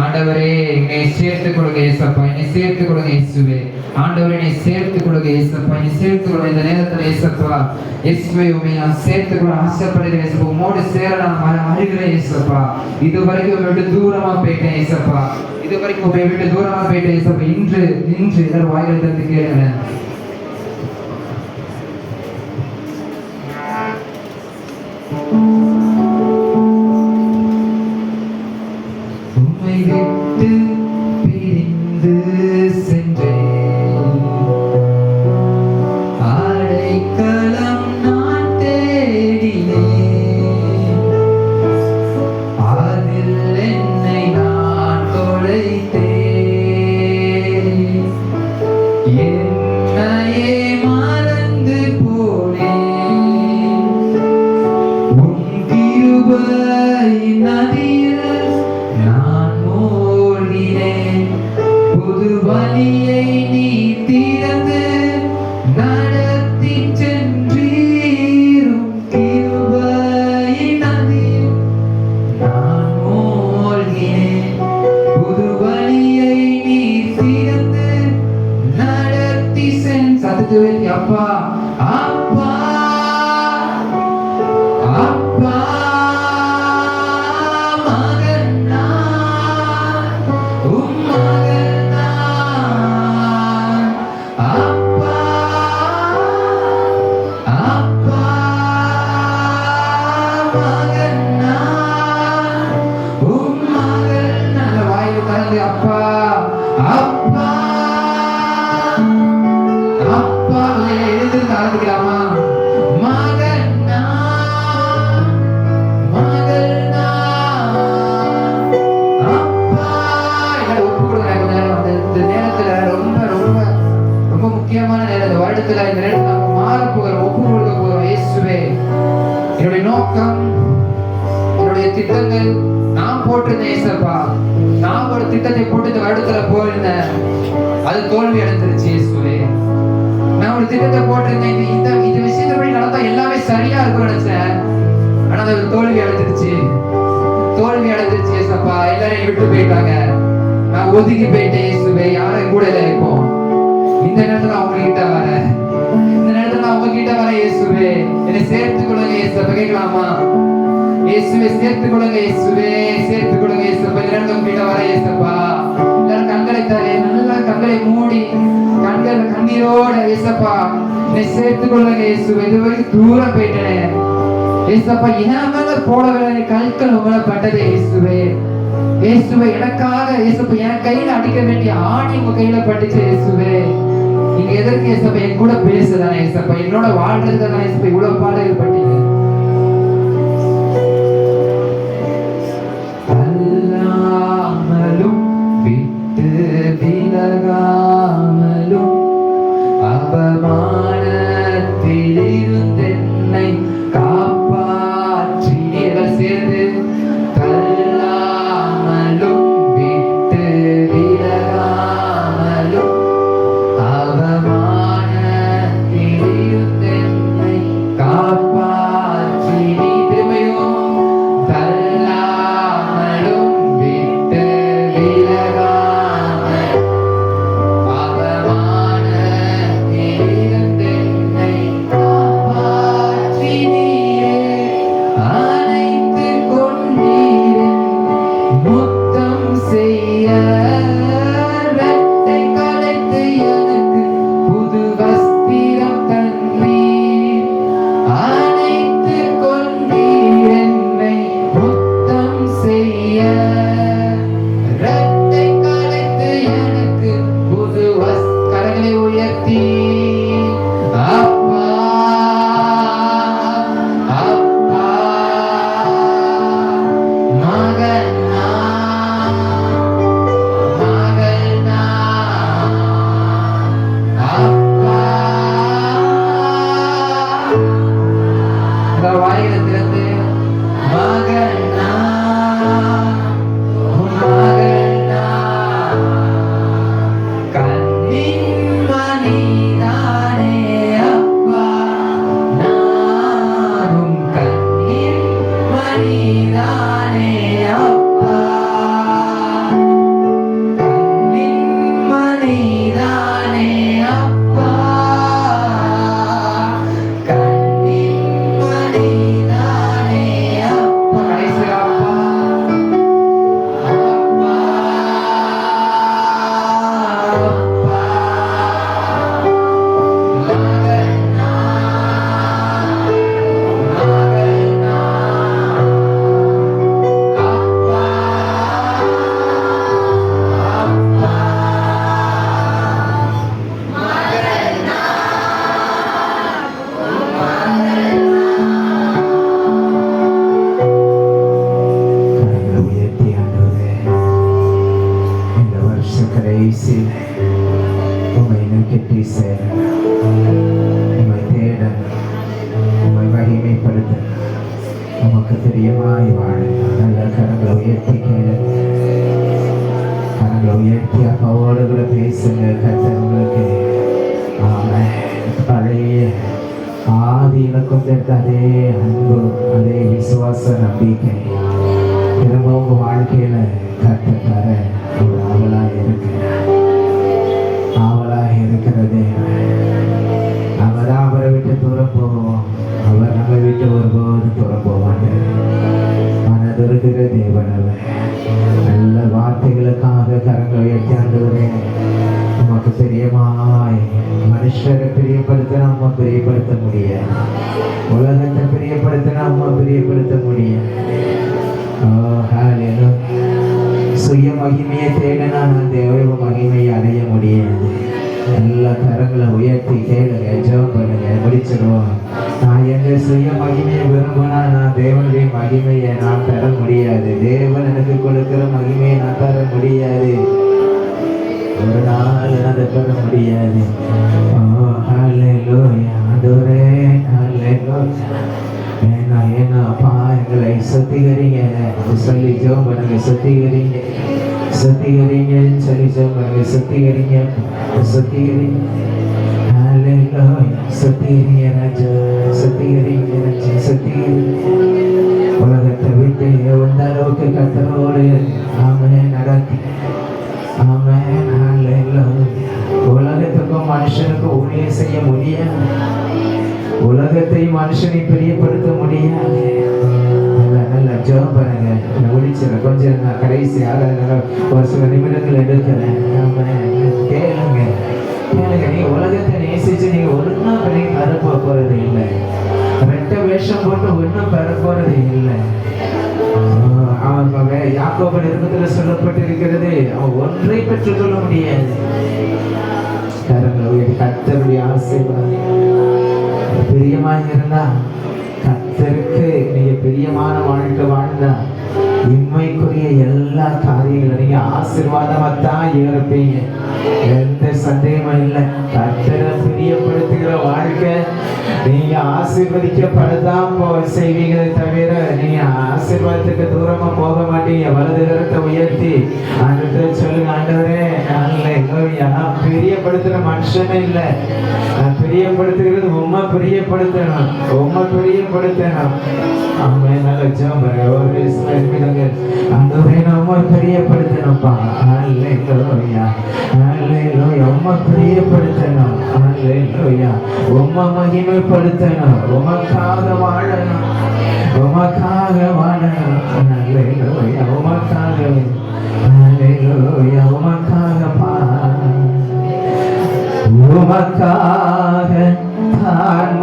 ஆண்டவரே என்னை சேர்த்து கொடுங்க ஏசப்பா, என்னை சேர்த்து கொடுங்க இயேசுவே. ஆண்டவரே என்னை சேர்த்து கொடுங்க ஏசப்பா, என்னை சேர்த்து கொடுங்க. இந்த நேரத்துல ஏசப்பா, இயேசுவே உண்மை நான் சேர்த்து கூட ஆசைப்படுகிறேன் ஏசப்பா. உமோடு சேர நான் அறிகிறேன் ஏசப்பா. இது வரைக்கும் உங்களை விட்டு தூரமா போயிட்டேன் ஏசப்பா, இது வரைக்கும் உங்களை விட்டு தூரமா போயிட்டேன் ஏசப்பா. இன்று எல்லாரும் வாயில திறந்து கேளுங்க. உம்மை விட்டு பிரிந்து சென்றேன், அடைக்கலம் நான் தேடினேன், அதில் என்னை நான் தொலைத்தேன். என்னையே மறந்து போனேன், உன் கிருபையின் நதியில் நான் மூழ்கினேன். புது வழியை நீ திறந்து நடத்தி சென்றீரும், கிருபையின் நதியில் நான் மூழ்கினேன். புது வழியை நீ திறந்து நடத்தி சத்தத்தை அப்பா அப்பா அப்பா, மகன் நான், உம் மகன் நான், இடத்துல நம்ம மாற போகிறோம், ஒப்பு கொடுக்க போகிறோம். இயேசுவே, என்னுடைய நோக்கம், என்னுடைய திட்டங்கள் நான் போட்டிருந்தேன் இயேசப்பா. நான் ஒரு திட்டத்தை போட்டு இந்த வருடத்துல போயிருந்தேன், அது தோல்வி அடைஞ்சிருச்சு இயேசுவே. நான் ஒரு திட்டத்தை போட்டிருந்தேன், இந்த விஷயத்தபடி நடந்தா எல்லாமே சரியா இருக்கும்னு நினைச்சேன். ஆனா அது தோல்வி அடைஞ்சிருச்சு இயேசப்பா. எல்லாரும் விட்டு போயிட்டாங்க, நான் ஒதுக்கி போயிட்டேன் இயேசுவே. யாரும் கூட இல்லை. இப்போ இந்த நேரத்துல அவங்க கிட்ட வரேன், இயேசுவே. என்னை சேர்த்துக் கொள்ளுங்க இயேசப்பா. கேட்கலாமா? இயேசுவே சேர்த்துக் கொள்ளுங்க, இயேசுவே சேர்த்துக் கொள்ளுங்க இயேசப்பா. இந்த நேரத்துல உங்க கிட்ட வர இயேசப்பா. எல்லாரும் கண்களை தாரே, நல்லா கண்களை மூடி கண்ணீரோட இயேசப்பா என்னை சேர்த்துக் கொள்ளுங்க இயேசுவே. இது வரைக்கும் தூரம் போயிட்டேன் இயேசப்பா. என் மேல போட வேண்டிய கற்கள் உங்களை பட்டதே இயேசுவே. எனக்காக இயேசப்பா என் கையில அடிக்க வேண்டிய ஆணி உங்க கையில பட்டுச்சு இயேசுவே. நீங்க எதற்கு இயேசப்பா என் கூட பேசுதானே இயேசப்பா, என்னோட வாழ்றதுக்கான இயேசப்பா இவ்வளவு பாடுகள் பட்டீங்க. அல்லாமலும் விட்டு விலகாமலும் அவமானத்தில் இருந்தென்னை காப்பாற்றி சேர்ந்து தள்ளாமலும் விட்டு விலகாமலும் அவமானத்தில் இருந்தென்னை காப்பாற்றி திரும்பியும் தள்ளாமலும் விட்டு விலகாமல் அவமானத்தில் இருந்தென்னை காப்பாற்றி நீரே அணைத்து கொண்டீரே. முத்தம் செய்ய ரெட்டை கலைத்து எனக்கு புது வஸ்திரம் தந்தீர். அணைத்து கொண்டீர் என்னை முத்தம் செய்ய ரெட்டை கலைத்து எனக்கு புது கரங்களை உயர்த்தி அப்பா அப்பா மகனா மகனா அப்பா வாயில திறந்து மகனா மகனா கண்ணின் மணிதானே அப்பா. நானும் கண்ணின் மணிதானே அப்பா. கண்ணின் மணிதானே அப்பா. கண்ணின் மணிதானே அப்பா. கடைசி அப்பா அப்பா அப்பா மகனா மகனா அப்பா அப்பா மகனா கரங்களை உயர்த்தி ஆண்டவரே, இந்த வருஷ கடைசியில் உம்மை நோக்கி சேர, உம்மை தேட, உம்மை மகிமைப்படுத்த, உமக்கு பிரியமாய் வாழ நல்ல கரங்களை உயர்த்தி கேளு. கரங்களை உயர்த்தி அப்பாவோடு கூட பேசுங்க. கர்த்தர் உங்களுக்கு ஆமென். பழைய ஆதியில கொண்டிருக்க அதே அன்பு, அதே விசுவாச நம்பிக்கை திரும்ப உங்க வாழ்க்கையில கர்த்தர் தர ஒரு ஆவலாக இருக்கிறது. அவர் அவரை விட்டு தூரம் போவோம், அவர் நம்மை விட்டு ஒருபோது தூரம் போவாங்க. மனதுருகிற தேவன் அவர். நல்ல வார்த்தைகளுக்காக கரங்களை உயர்த்தி ஆண்டவரே, உமக்கு பிரியமாய் மனுஷரை பிரியப்படுத்தினா அம்மா பிரியப்படுத்த முடியாது, உலகத்தை பிரியப்படுத்தினா அம்மா பிரியப்படுத்த முடியாது. சுய மகிமையை தேடினா நான் தேவ மகிமையை அடைய முடியாது. எல்லா கரங்களை உயர்த்தி கேளுங்க, ஜெபம் பண்ணுங்க, முடிச்சிடுவோம். நான் எந்த சுய மகிமையை விரும்பினா நான் தேவனுடைய மகிமையை நான் தர முடியாது. தேவன் எனக்கு கொடுக்கிற மகிமையை நான் தர முடியாது, ஒரு நாள் அதை பெற முடியாது. ஹalleluya ஆண்டவரே ஹalleluya ஏனாப்பா எங்களை சுத்திகரிங்க சொல்லி ஜெபம் பண்ணுங்க சுத்திகரிங்க சொல்லி ஜெபம் பண்ணுங்க சுத்திகரிங்க ஹalleluya சுத்திகரிங்க ராஜா உலகத்தை விட்டு எந்த அளவுக்கு கர்த்தரோடு ஆமென் நடத்தி ஆமென் ஹalleluya உலகத்துக்கும் மனுஷனுக்கும் ஊழியம் செய்ய முடியாது உலகத்தை மனுஷனை பிரியப்படுத்த முடியாது நல்லா ஜெபம் பண்ணுங்க முடிச்சிட கொஞ்சம் நான் கடைசியாக ஒரு சில நிமிடங்கள் எடுக்கிறேன் கேளுங்க நீ உலகத்தை நேசிச்சு நீங்க ஒன்றும் பெரிய பெற போறது இல்லை ரெட்ட வேஷம் போட்டு ஒன்றும் பெற போறது இல்லை அவன் யாக்கோபு நிருபத்துல சொல்லப்பட்டிருக்கிறது அவன் ஒன்றை பெற்றுக்கொள்ள முடியாது கர்த்தருடைய ஆசீர்வாதம் பிரியமாக இருந்தா கர்த்தருக்கு நீங்க பிரியமான வாழ்க்கை வாழ்ந்தா இம்மைக்குரிய எல்லா காரியங்களும் நீங்க ஆசீர்வாதமாத்தான் இருப்பீங்க எந்த சந்தேகமும் இல்லை கர்த்தரை பிரியப்படுத்துகிற வாழ்க்கை நீங்க ஆசீர்வதிக்கப்படதான் செய்வீங்களே தவிர நீங்க ஆசீர்வாதத்துக்கு தூரமா போக மாட்டீங்க வலது கரத்தை உயர்த்தி ஆண்டவரே சொல்லுங்க ஆண்டவரே நான் பிரியப்படுத்துற மனுஷனே இல்லை நான் பிரியப்படுத்துகிறது உண்மை பிரியப்படுத்தணும் அவங்க நல்ல ஜெபம் ஒரு ஆண்டவரே நான் உண்மை பிரியப்படுத்தணும்ப்பா ஹalleluya உம்மை பிரியப்படுத்தணும் ஹalleluya உம்மை மகிமைப்படுத்தணும் உமக்காக வாழணும் ஹalleluya உமக்காக ஹalleluya உமக்காக நான்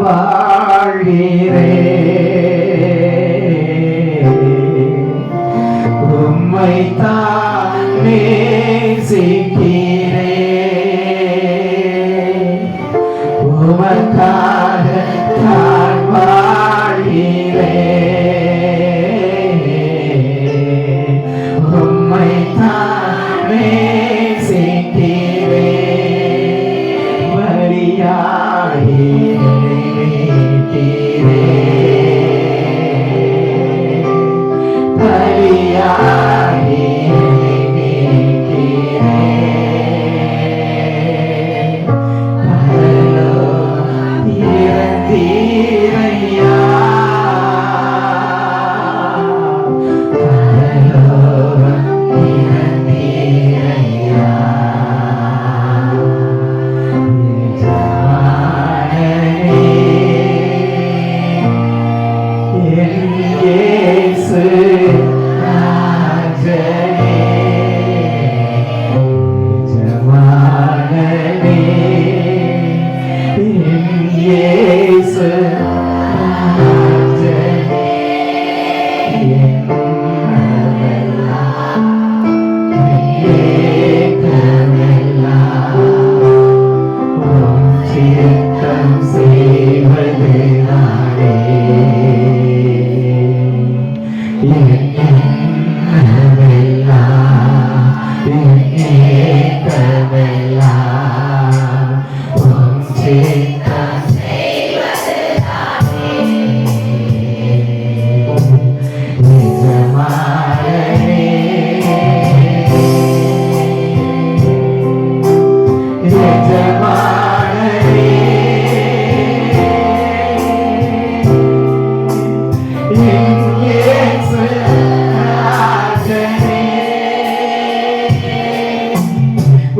வாழ்கிறேன் உம்மை தான் நேசிக்கிறேன் உமக்காக நான் வாழ்கிறேன் உம்மை தான் நேசிக்கிறேன் பலியாகி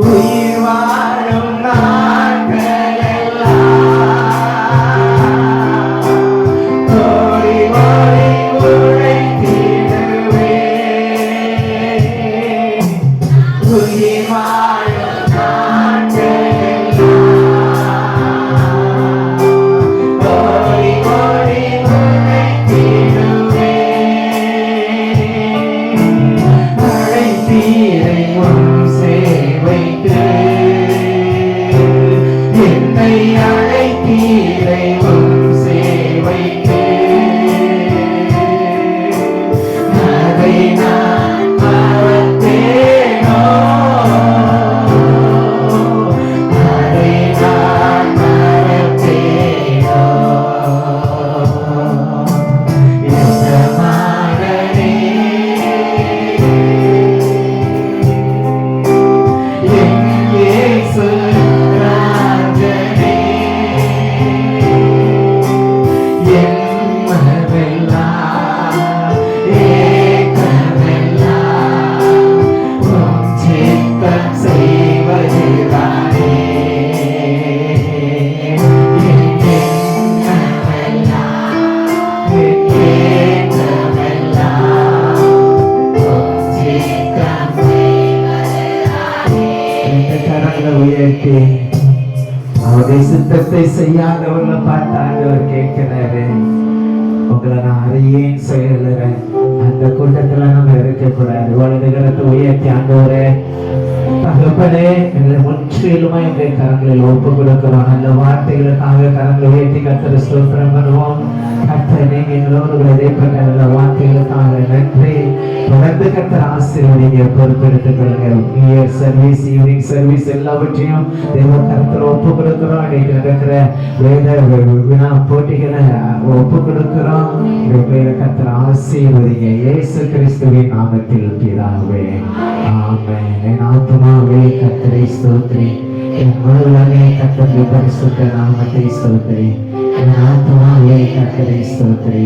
உயிர் வாழும் நாட்களெல்லாம் அவருடைய சித்தத்தை செய்யாதவர்களை பார்த்து ஆண்டவர் கேட்கிறாரு, உங்களை நான் அறியேன் சொல்லுறேன். அந்த கூட்டத்துல நம்ம இருக்கக்கூடாது. வலது கரத்தை உயர்த்தி ஆண்டவரே தகப்பனே எங்களை முற்றிலுமாய் எங்களுடைய கரங்களில் ஒப்பு கொடுக்கிறோம். நல்ல வார்த்தைகளுக்காக கரங்களை உயர்த்தி கர்த்தரை ஸ்தோத்திரம் பண்ணுவோம். கர்த்தர் நீங்க எங்களோடு இடைப்பட்ட நல்ல வார்த்தைகளுக்காக நன்றி. தொடர்ந்து கர்த்தர் ஆசீர்வதிங்க, பொறுப்பெடுத்துக் கொள்ளுங்க. இயர் சர்வீஸ், ஈவினிங் சர்வீஸ் எல்லாவற்றையும் தேவ கர்த்தர் ஒப்பு கொடுக்கிறோம். இன்னைக்கு நடக்கிற வேத வினா போட்டிகளை ஒப்பு கொடுக்கிறோம். கர்த்தர் ஆசீர்வதிங்க இயேசு கிறிஸ்துவின் நாமத்தில் பிதாவே, ஆமென். என் ஆத்துமாவே கர்த்தரை ஸ்தோத்திரி, என் முழுவதுமே கர்த்தருடைய பரிசுத்த நாமத்தை ஸ்தோத்திரி. என் ஆத்துமாவே கர்த்தரை ஸ்தோத்திரி,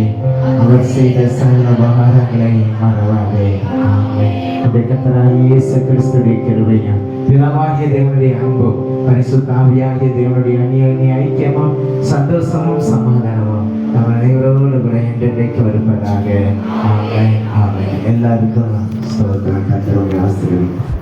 அவர் செய்த சகல உபகாரங்களை மறவாதே. ஆமென். அப்படி கர்த்தராகிய இயேசு கிறிஸ்துவின் கிருபையும் பிதாவாகிய தேவனுடைய அன்பும் பரிசுத்த ஆவியாகிய தேவனுடைய அந்நிய ஐக்கியமும் சந்தோஷமும் சமாதானமும் நம்ம அனைவரோடு கூட என்றென்றைக்கு வருவதாக. ஆமென், ஆமென். எல்லாருக்கும் ஸ்தோத்திரம். கர்த்தருடைய ஆசீர்வாதம்.